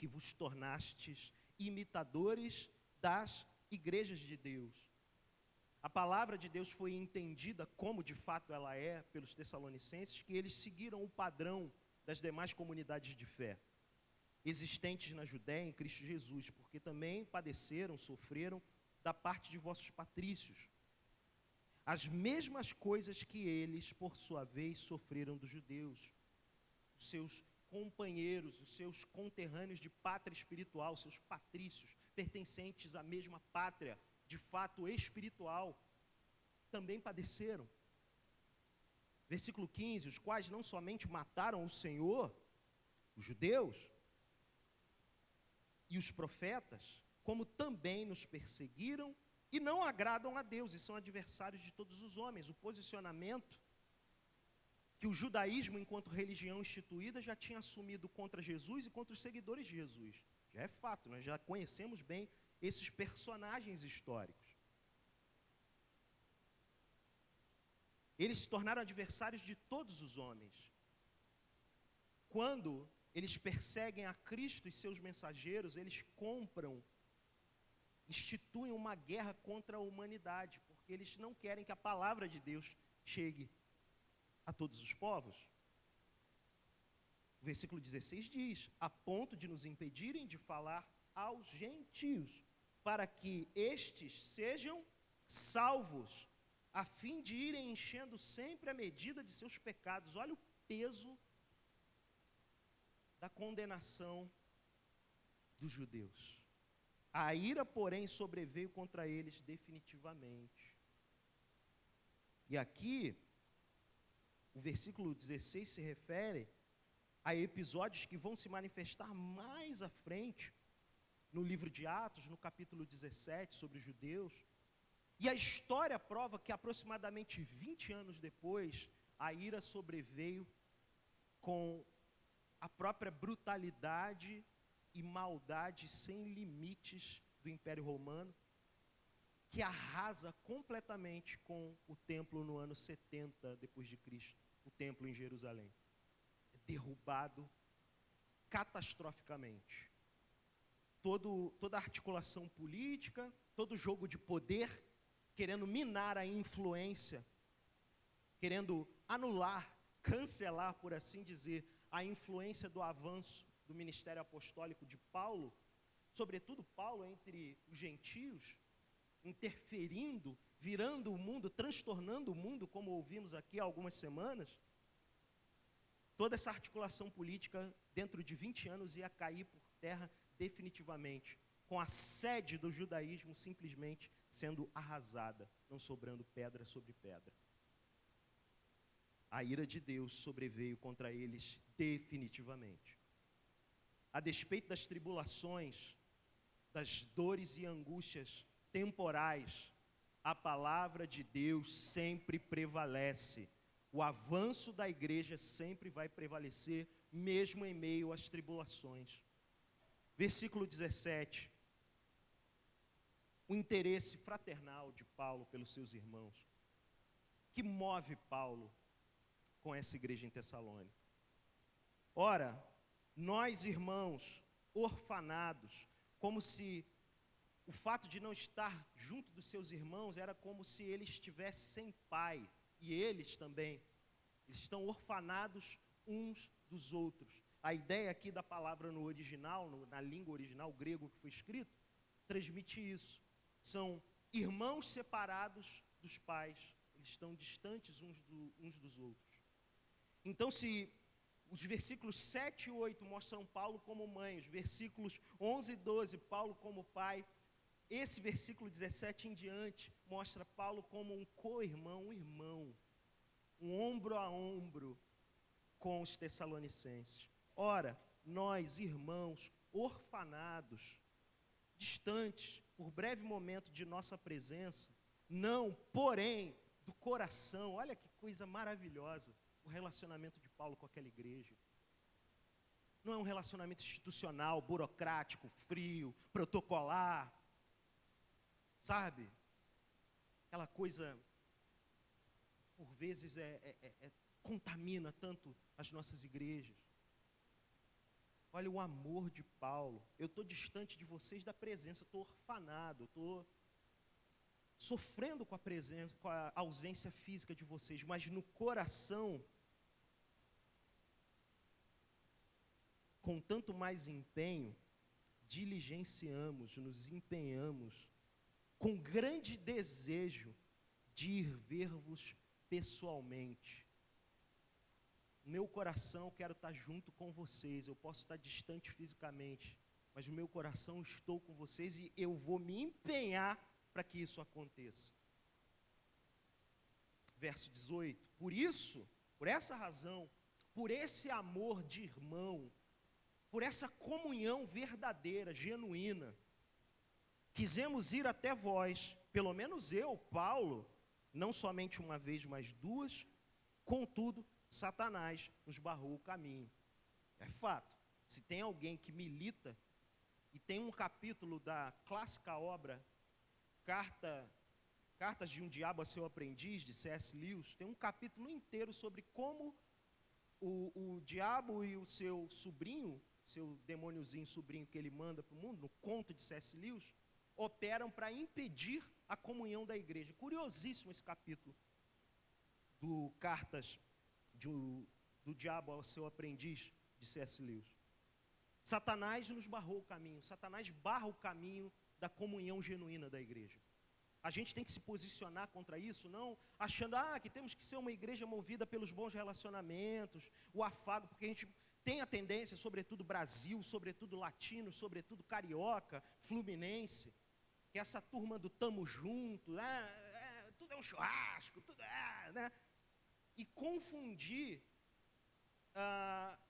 que vos tornastes imitadores das igrejas de Deus. A palavra de Deus foi entendida como de fato ela é pelos tessalonicenses, que eles seguiram o padrão das demais comunidades de fé existentes na Judéia em Cristo Jesus, porque também padeceram, sofreram da parte de vossos patrícios as mesmas coisas que eles, por sua vez, sofreram dos judeus, os seus companheiros, os seus conterrâneos de pátria espiritual, seus patrícios, pertencentes à mesma pátria, de fato espiritual, também padeceram. Versículo 15, os quais não somente mataram o Senhor, os judeus, e os profetas, como também nos perseguiram e não agradam a Deus, e são adversários de todos os homens. O posicionamento que o judaísmo, enquanto religião instituída, já tinha assumido contra Jesus e contra os seguidores de Jesus. Já é fato, nós já conhecemos bem esses personagens históricos. Eles se tornaram adversários de todos os homens. Quando eles perseguem a Cristo e seus mensageiros, eles instituem uma guerra contra a humanidade, porque eles não querem que a palavra de Deus chegue a todos os povos. O versículo 16 diz, a ponto de nos impedirem de falar aos gentios, para que estes sejam salvos, a fim de irem enchendo sempre a medida de seus pecados. Olha o peso da condenação dos judeus. A ira, porém, sobreveio contra eles definitivamente. E aqui, o versículo 16 se refere a episódios que vão se manifestar mais à frente, no livro de Atos, no capítulo 17, sobre os judeus. E a história prova que aproximadamente 20 anos depois, a ira sobreveio com a própria brutalidade e maldade sem limites do Império Romano, que arrasa completamente com o templo no ano 70 depois de Cristo, o templo em Jerusalém. É derrubado catastroficamente. Toda a articulação política, todo jogo de poder, querendo minar a influência, querendo anular, cancelar, por assim dizer, a influência do avanço do ministério apostólico de Paulo, sobretudo Paulo entre os gentios, interferindo, virando o mundo, transtornando o mundo, como ouvimos aqui há algumas semanas. Toda essa articulação política, dentro de 20 anos, ia cair por terra definitivamente, com a sede do judaísmo simplesmente sendo arrasada, não sobrando pedra sobre pedra. A ira de Deus sobreveio contra eles definitivamente. A despeito das tribulações, das dores e angústias temporais, a palavra de Deus sempre prevalece. O avanço da igreja sempre vai prevalecer, mesmo em meio às tribulações. Versículo 17. O interesse fraternal de Paulo pelos seus irmãos, que move Paulo com essa igreja em Tessalônica. Ora, nós irmãos, orfanados, como se o fato de não estar junto dos seus irmãos era como se eles estivessem sem pai, e eles também, eles estão orfanados uns dos outros. A ideia aqui da palavra no original, na língua original, grego que foi escrito, transmite isso. São irmãos separados dos pais, eles estão distantes uns dos outros. Então, se os versículos 7 e 8 mostram Paulo como mãe, os versículos 11 e 12, Paulo como pai, esse versículo 17 em diante mostra Paulo como um co-irmão, um irmão, um ombro a ombro com os tessalonicenses. Ora, nós, irmãos, orfanados, distantes, por breve momento de nossa presença, não, porém, do coração, olha que coisa maravilhosa, o relacionamento de Paulo com aquela igreja. Não é um relacionamento institucional, burocrático, frio, protocolar, sabe? Aquela coisa, por vezes, contamina tanto as nossas igrejas. Olha o amor de Paulo. Eu estou distante de vocês da presença, estou orfanado, estou sofrendo com a presença, com a ausência física de vocês, mas no coração, com tanto mais empenho, diligenciamos, nos empenhamos, com grande desejo de ir ver-vos pessoalmente. No meu coração, eu quero estar junto com vocês. Eu posso estar distante fisicamente, mas no meu coração estou com vocês e eu vou me empenhar para que isso aconteça. Verso 18. Por isso, por essa razão, por esse amor de irmão, por essa comunhão verdadeira, genuína, quisemos ir até vós, pelo menos eu, Paulo, não somente uma vez, mas duas, contudo, Satanás nos barrou o caminho. É fato. Se tem alguém que milita, e tem um capítulo da clássica obra Cartas de um Diabo a Seu Aprendiz, de C.S. Lewis, tem um capítulo inteiro sobre como o diabo e o seu sobrinho, seu demôniozinho sobrinho que ele manda para o mundo, no conto de C.S. Lewis, operam para impedir a comunhão da igreja. Curiosíssimo esse capítulo do Cartas do Diabo ao Seu Aprendiz, de C.S. Lewis. Satanás nos barrou o caminho. Satanás barra o caminho da comunhão genuína da igreja. A gente tem que se posicionar contra isso, não achando que temos que ser uma igreja movida pelos bons relacionamentos, o afago, porque a gente tem a tendência, sobretudo Brasil, sobretudo latino, sobretudo carioca, fluminense, que essa turma do tamo junto, tudo é um churrasco, tudo é, né? E confundir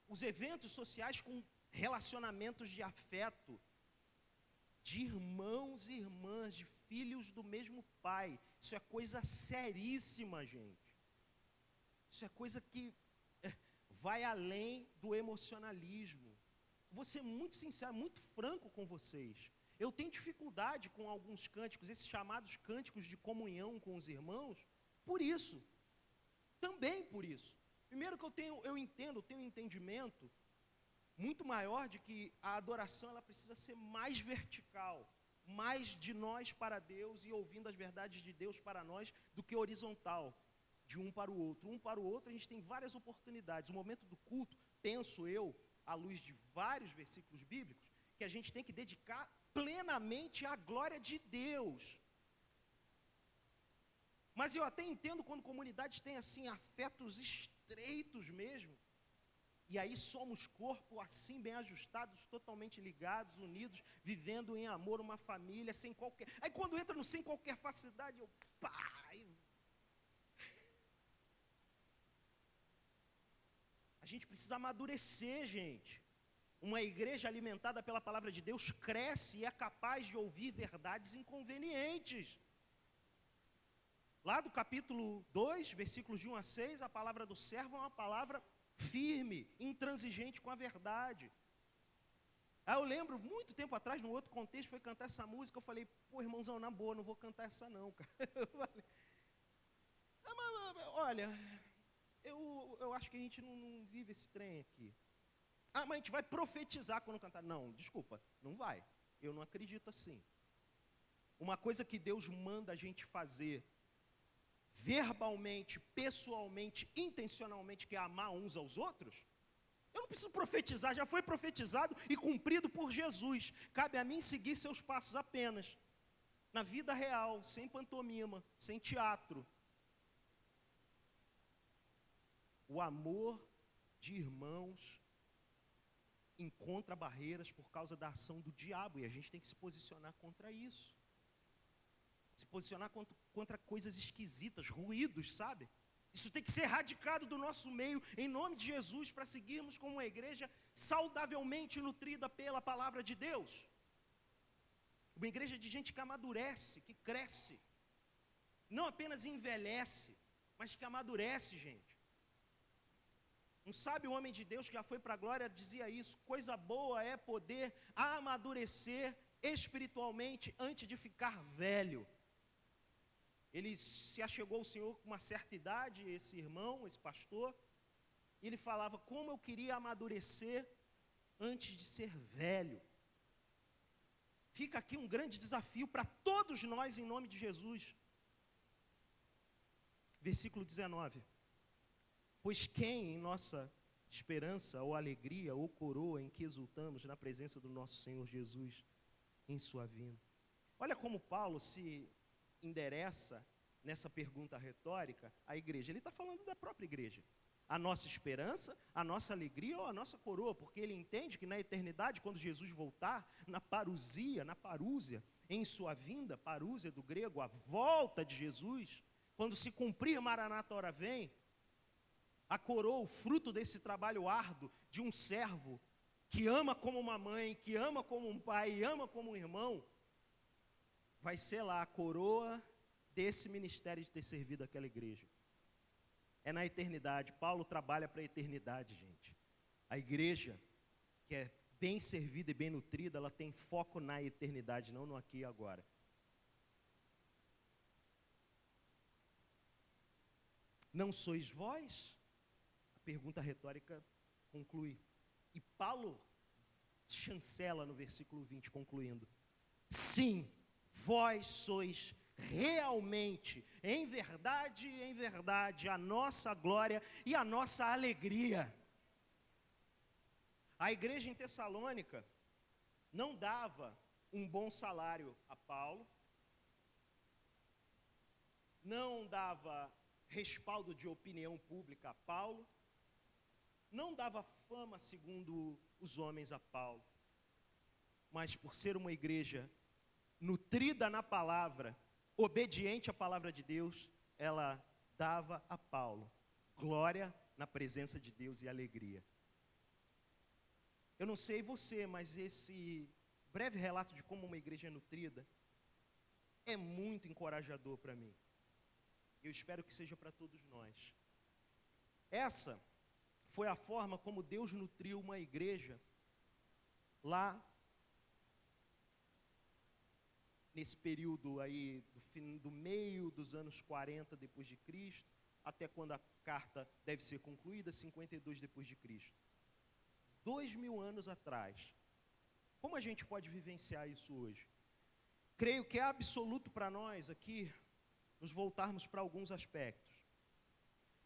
os eventos sociais com relacionamentos de afeto, de irmãos e irmãs, de filhos do mesmo pai. Isso é coisa seríssima, gente. Isso é coisa que vai além do emocionalismo. Vou ser muito sincero, muito franco com vocês. Eu tenho dificuldade com alguns cânticos, esses chamados cânticos de comunhão com os irmãos, por isso. Também por isso. Primeiro que eu tenho um entendimento muito maior de que a adoração ela precisa ser mais vertical, mais de nós para Deus e ouvindo as verdades de Deus para nós, do que horizontal, de um para o outro. Um para o outro a gente tem várias oportunidades. O momento do culto, penso eu, à luz de vários versículos bíblicos, que a gente tem que dedicar plenamente à glória de Deus. Mas eu até entendo quando comunidades têm assim afetos estreitos mesmo, e aí somos corpo assim bem ajustados, totalmente ligados, unidos, vivendo em amor uma família, sem qualquer... Aí quando entra no sem qualquer facilidade, A gente precisa amadurecer, gente. Uma igreja alimentada pela palavra de Deus cresce e é capaz de ouvir verdades inconvenientes. Lá do capítulo 2, versículos de 1 a 6, a palavra do servo é uma palavra firme, intransigente com a verdade. Aí eu lembro, muito tempo atrás, num outro contexto, foi cantar essa música, eu falei, irmãozão, na boa, não vou cantar essa não, cara. Eu falei, olha, eu acho que a gente não vive esse trem aqui. Mas a gente vai profetizar quando cantar. Não, desculpa, não vai. Eu não acredito assim. Uma coisa que Deus manda a gente fazer, verbalmente, pessoalmente, intencionalmente, que é amar uns aos outros, eu não preciso profetizar, já foi profetizado e cumprido por Jesus. Cabe a mim seguir seus passos apenas, na vida real, sem pantomima, sem teatro. O amor de irmãos encontra barreiras por causa da ação do diabo, e a gente tem que se posicionar contra isso. Se posicionar contra coisas esquisitas, ruídos, sabe? Isso tem que ser erradicado do nosso meio, em nome de Jesus, para seguirmos como uma igreja saudavelmente nutrida pela palavra de Deus. Uma igreja de gente que amadurece, que cresce. Não apenas envelhece, mas que amadurece, gente. Um sábio homem de Deus que já foi para a glória dizia isso: coisa boa é poder amadurecer espiritualmente antes de ficar velho. Ele se achegou ao Senhor com uma certa idade, esse irmão, esse pastor, e ele falava, como eu queria amadurecer antes de ser velho. Fica aqui um grande desafio para todos nós, em nome de Jesus. Versículo 19. Pois quem em nossa esperança, ou alegria, ou coroa em que exultamos na presença do nosso Senhor Jesus em sua vinda? Olha como Paulo se endereça nessa pergunta retórica à igreja. Ele está falando da própria igreja. A nossa esperança, a nossa alegria ou a nossa coroa, porque ele entende que na eternidade, quando Jesus voltar, na parúzia, em sua vinda, parúzia do grego, a volta de Jesus, quando se cumprir Maranata, ora vem, a coroa, o fruto desse trabalho árduo de um servo que ama como uma mãe, que ama como um pai, e ama como um irmão, vai ser lá a coroa desse ministério de ter servido aquela igreja. É na eternidade. Paulo trabalha para a eternidade, gente. A igreja, que é bem servida e bem nutrida, ela tem foco na eternidade, não no aqui e agora. Não sois vós? A pergunta retórica conclui. E Paulo chancela no versículo 20, concluindo. Sim, vós sois realmente, em verdade, a nossa glória e a nossa alegria. A igreja em Tessalônica não dava um bom salário a Paulo, não dava respaldo de opinião pública a Paulo, não dava fama segundo os homens a Paulo, mas por ser uma igreja nutrida na palavra, obediente à palavra de Deus, ela dava a Paulo glória na presença de Deus e alegria. Eu não sei você, mas esse breve relato de como uma igreja é nutrida é muito encorajador para mim. Eu espero que seja para todos nós. Essa foi a forma como Deus nutriu uma igreja lá nesse período aí do meio dos anos 40 depois de Cristo, até quando a carta deve ser concluída, 52 depois de Cristo. 2000 anos atrás. Como a gente pode vivenciar isso hoje? Creio que é absoluto para nós aqui nos voltarmos para alguns aspectos.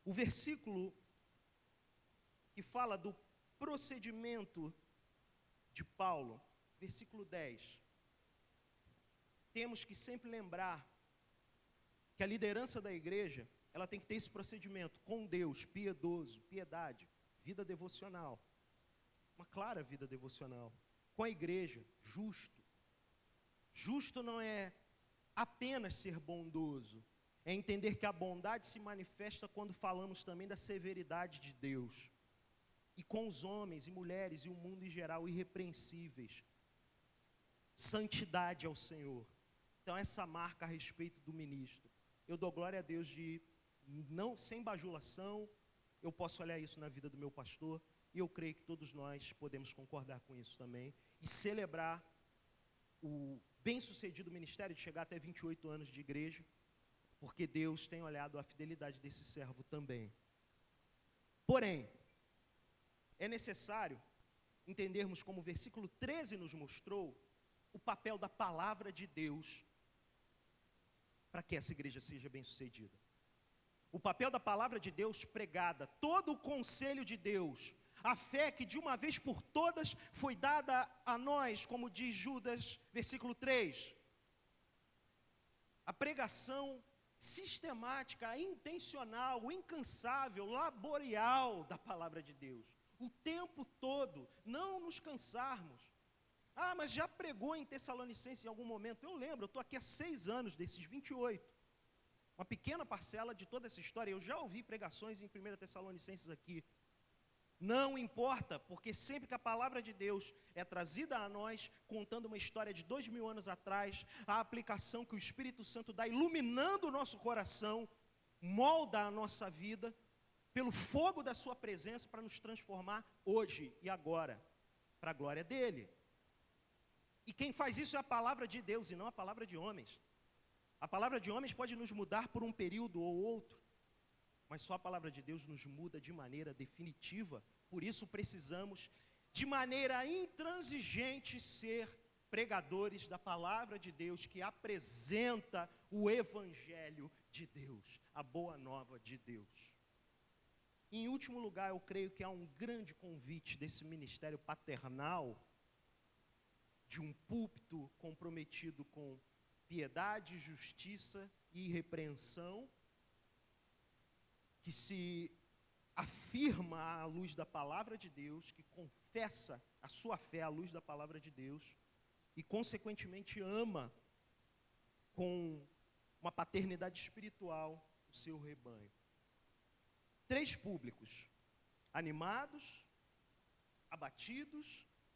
O versículo que fala do procedimento de Paulo, versículo 10. Temos que sempre lembrar que a liderança da igreja, ela tem que ter esse procedimento com Deus, piedoso, piedade, vida devocional, uma clara vida devocional, com a igreja, justo. Justo não é apenas ser bondoso, é entender que a bondade se manifesta quando falamos também da severidade de Deus, e com os homens e mulheres e o mundo em geral irrepreensíveis, santidade ao Senhor. Então essa marca a respeito do ministro, eu dou glória a Deus de não, sem bajulação, eu posso olhar isso na vida do meu pastor, e eu creio que todos nós podemos concordar com isso também, e celebrar o bem-sucedido ministério de chegar até 28 anos de igreja, porque Deus tem olhado a fidelidade desse servo também. Porém, é necessário entendermos como o versículo 13 nos mostrou, o papel da palavra de Deus para que essa igreja seja bem-sucedida. O papel da palavra de Deus pregada, todo o conselho de Deus, a fé que de uma vez por todas foi dada a nós, como diz Judas, versículo 3. A pregação sistemática, intencional, incansável, laborial da palavra de Deus. O tempo todo, não nos cansarmos. Ah, mas já pregou em Tessalonicenses em algum momento? Eu lembro, eu estou aqui há 6 anos desses 28. Uma pequena parcela de toda essa história. Eu já ouvi pregações em 1 Tessalonicenses aqui. Não importa, porque sempre que a palavra de Deus é trazida a nós, contando uma história de 2000 anos atrás, a aplicação que o Espírito Santo dá, iluminando o nosso coração, molda a nossa vida, pelo fogo da sua presença, para nos transformar hoje e agora, para a glória dEle. E quem faz isso é a palavra de Deus e não a palavra de homens. A palavra de homens pode nos mudar por um período ou outro, mas só a palavra de Deus nos muda de maneira definitiva. Por isso precisamos de maneira intransigente, ser pregadores da palavra de Deus, que apresenta o evangelho de Deus, a boa nova de Deus. Em último lugar, eu creio que há um grande convite desse ministério paternal, de um púlpito comprometido com piedade, justiça e irrepreensão, que se afirma à luz da palavra de Deus, que confessa a sua fé à luz da palavra de Deus, e consequentemente ama com uma paternidade espiritual o seu rebanho. 3 públicos: animados, abatidos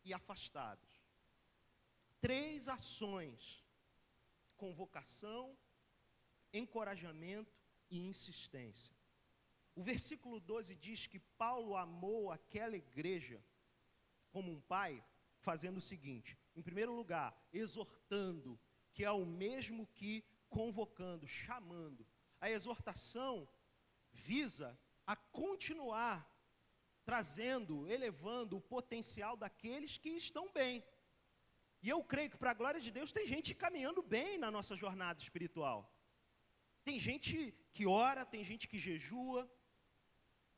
e afastados. 3 ações: convocação, encorajamento e insistência. O versículo 12 diz que Paulo amou aquela igreja como um pai, fazendo o seguinte: em primeiro lugar, exortando, que é o mesmo que convocando, chamando. A exortação visa a continuar trazendo, elevando o potencial daqueles que estão bem. E eu creio que, para a glória de Deus, tem gente caminhando bem na nossa jornada espiritual. Tem gente que ora, tem gente que jejua.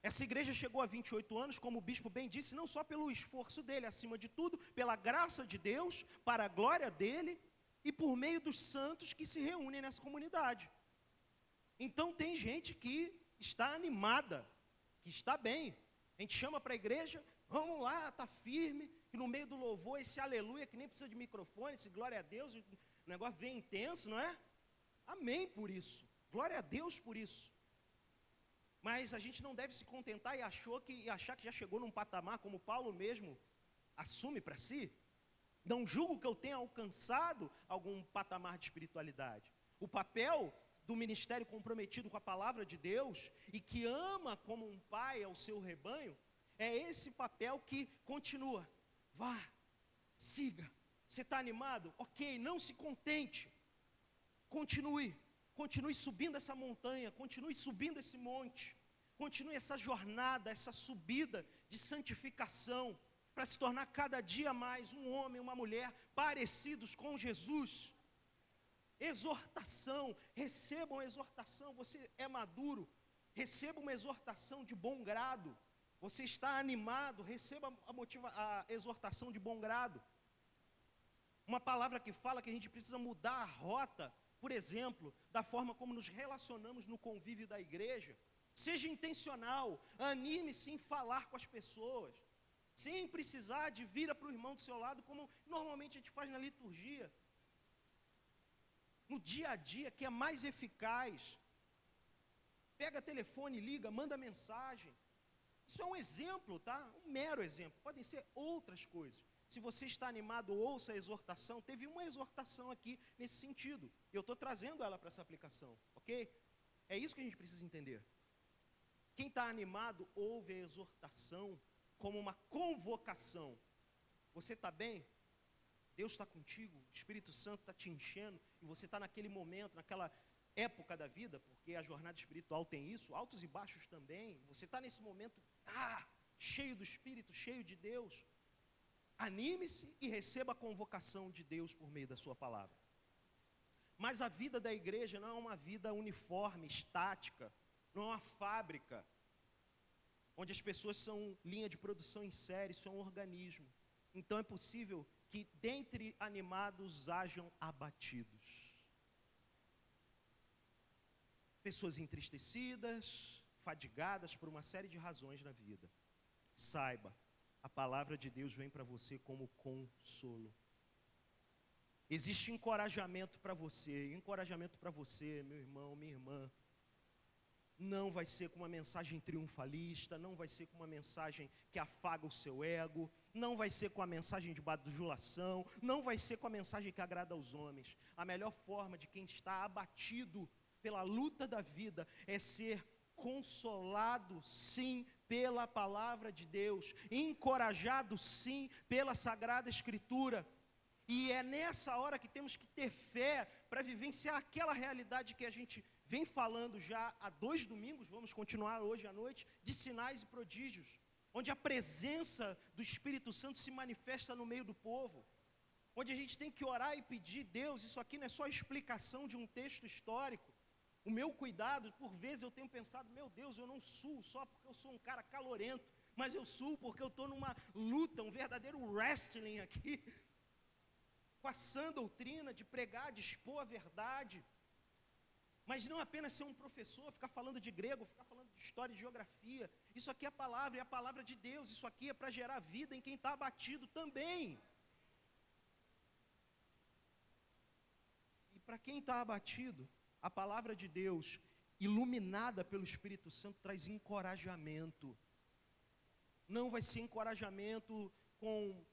Essa igreja chegou a 28 anos, como o bispo bem disse, não só pelo esforço dele, acima de tudo, pela graça de Deus, para a glória dele, e por meio dos santos que se reúnem nessa comunidade. Então tem gente que está animada, que está bem. A gente chama para a igreja, vamos lá, está firme, e no meio do louvor, esse aleluia, que nem precisa de microfone, esse glória a Deus, o negócio vem intenso, não é? Amém por isso, glória a Deus por isso. Mas a gente não deve se contentar e achar que já chegou num patamar, como Paulo mesmo assume para si. Não julgo que eu tenha alcançado algum patamar de espiritualidade. O papel do ministério comprometido com a palavra de Deus e que ama como um pai ao seu rebanho, é esse papel que continua. Vá, siga. Você está animado? Ok, não se contente. Continue subindo essa montanha, continue subindo esse monte, continue essa jornada, essa subida de santificação, para se tornar cada dia mais um homem, uma mulher parecidos com Jesus. Exortação, recebam exortação. Você é maduro, receba uma exortação de bom grado. Você está animado, receba a exortação de bom grado. Uma palavra que fala que a gente precisa mudar a rota, por exemplo, da forma como nos relacionamos no convívio da igreja. Seja intencional, anime-se em falar com as pessoas, sem precisar de vir para o irmão do seu lado, como normalmente a gente faz na liturgia. No dia a dia, que é mais eficaz. Pega telefone, liga, manda mensagem. Isso é um exemplo, tá? Um mero exemplo. Podem ser outras coisas. Se você está animado, ouça a exortação. Teve uma exortação aqui nesse sentido. Eu estou trazendo ela para essa aplicação, ok? É isso que a gente precisa entender. Quem está animado, ouve a exortação como uma convocação. Você está bem? Deus está contigo, o Espírito Santo está te enchendo, e você está naquele momento, naquela época da vida, porque a jornada espiritual tem isso, altos e baixos também. Você está nesse momento, cheio do Espírito, cheio de Deus. Anime-se e receba a convocação de Deus por meio da sua palavra. Mas a vida da igreja não é uma vida uniforme, estática, não é uma fábrica, onde as pessoas são linha de produção em série, isso é um organismo. Então é possível que dentre animados hajam abatidos. Pessoas entristecidas, fadigadas por uma série de razões na vida. Saiba, a palavra de Deus vem para você como consolo. Existe encorajamento para você, meu irmão, minha irmã. Não vai ser com uma mensagem triunfalista, não vai ser com uma mensagem que afaga o seu ego, não vai ser com a mensagem de bajulação, não vai ser com a mensagem que agrada aos homens. A melhor forma de quem está abatido pela luta da vida é ser consolado, sim, pela palavra de Deus, encorajado, sim, pela Sagrada Escritura. E é nessa hora que temos que ter fé para vivenciar aquela realidade que a gente vem falando já há 2 domingos, vamos continuar hoje à noite, de sinais e prodígios. onde a presença do Espírito Santo se manifesta no meio do povo, onde a gente tem que orar e pedir, Deus, isso aqui não é só explicação de um texto histórico. O meu cuidado, por vezes eu tenho pensado, meu Deus, eu não suo só porque eu sou um cara calorento, mas eu suo porque eu estou numa luta, um verdadeiro wrestling aqui, com a sã doutrina de pregar, de expor a verdade. Mas não apenas ser um professor, ficar falando de grego, ficar falando de história e geografia. Isso aqui é a palavra de Deus. Isso aqui é para gerar vida em quem está abatido também. E para quem está abatido, a palavra de Deus, iluminada pelo Espírito Santo, traz encorajamento. Não vai ser encorajamento com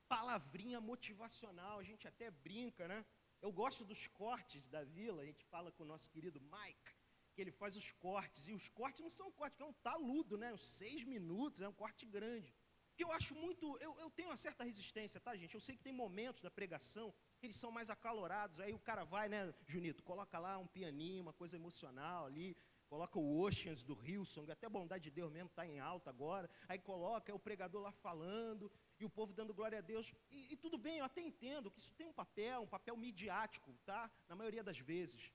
palavrinha motivacional, a gente até brinca, né? Eu gosto dos cortes da Vila, a gente fala com o nosso querido Mike, que ele faz os cortes, e os cortes não são cortes, que é um taludo, né? Uns 6 minutos, é um corte grande. Que eu acho muito, eu tenho uma certa resistência, tá, gente? Eu sei que tem momentos da pregação que eles são mais acalorados, aí o cara vai, né, Junito, coloca lá um pianinho, uma coisa emocional ali, coloca o Oceans do Hillsong, até Bondade de Deus mesmo está em alta agora, aí coloca o pregador lá falando, e o povo dando glória a Deus, e tudo bem, eu até entendo que isso tem um papel midiático, tá? Na maioria das vezes.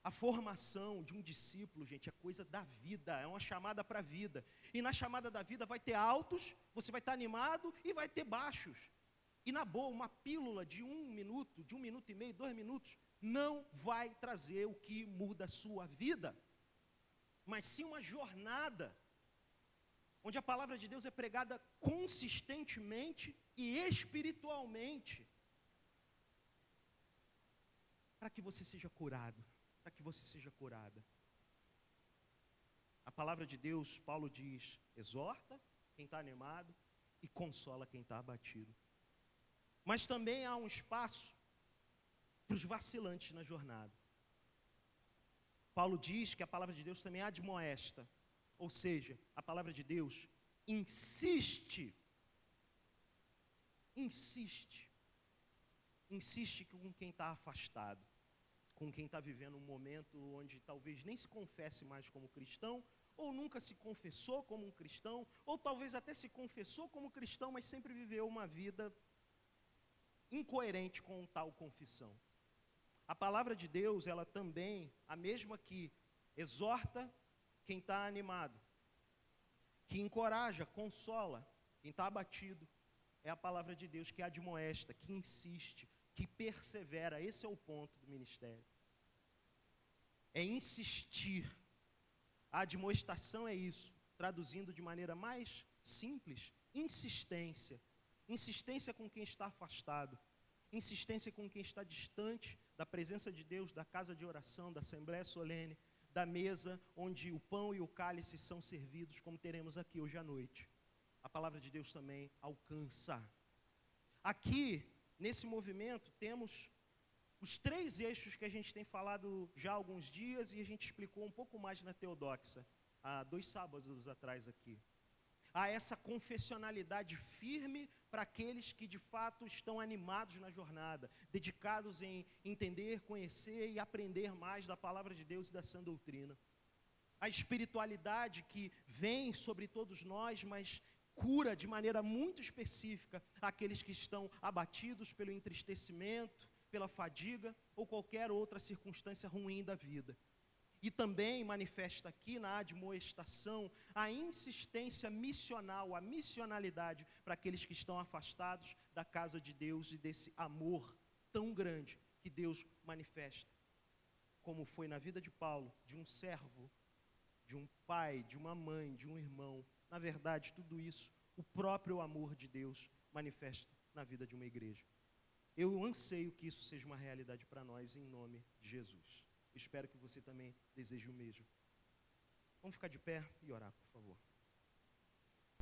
A formação de um discípulo, gente, é coisa da vida, é uma chamada para a vida. E na chamada da vida vai ter altos, você vai estar animado e vai ter baixos. E na boa, uma pílula de 1 minuto, de 1 minuto e meio, 2 minutos, não vai trazer o que muda a sua vida. Mas sim uma jornada, onde a palavra de Deus é pregada consistentemente e espiritualmente, para que você seja curado, para que você seja curada. A palavra de Deus, Paulo diz, exorta quem está animado e consola quem está abatido. Mas também há um espaço para os vacilantes na jornada. Paulo diz que a palavra de Deus também admoesta, ou seja, a palavra de Deus insiste com quem está afastado, com quem está vivendo um momento onde talvez nem se confesse mais como cristão, ou nunca se confessou como um cristão, ou talvez até se confessou como cristão, mas sempre viveu uma vida incoerente com tal confissão. A palavra de Deus, ela também, a mesma que exorta quem está animado, que encoraja, consola quem está abatido, é a palavra de Deus que admoesta, que insiste, que persevera. Esse é o ponto do ministério. É insistir. A admoestação é isso, traduzindo de maneira mais simples, insistência. Insistência com quem está afastado. Insistência com quem está distante da presença de Deus, da casa de oração, da assembleia solene, da mesa onde o pão e o cálice são servidos, como teremos aqui hoje à noite. A palavra de Deus também alcança. Aqui, nesse movimento, temos os 3 eixos que a gente tem falado já há alguns dias e a gente explicou um pouco mais na Teodoxa, há 2 sábados atrás aqui. Há essa confessionalidade firme para aqueles que de fato estão animados na jornada, dedicados em entender, conhecer e aprender mais da palavra de Deus e da sã doutrina. A espiritualidade que vem sobre todos nós, mas cura de maneira muito específica aqueles que estão abatidos pelo entristecimento, pela fadiga ou qualquer outra circunstância ruim da vida. E também manifesta aqui na admoestação a insistência missional, a missionalidade para aqueles que estão afastados da casa de Deus e desse amor tão grande que Deus manifesta. Como foi na vida de Paulo, de um servo, de um pai, de uma mãe, de um irmão. Na verdade, tudo isso, o próprio amor de Deus manifesta na vida de uma igreja. Eu anseio que isso seja uma realidade para nós em nome de Jesus. Espero que você também deseje o mesmo. Vamos ficar de pé e orar, por favor.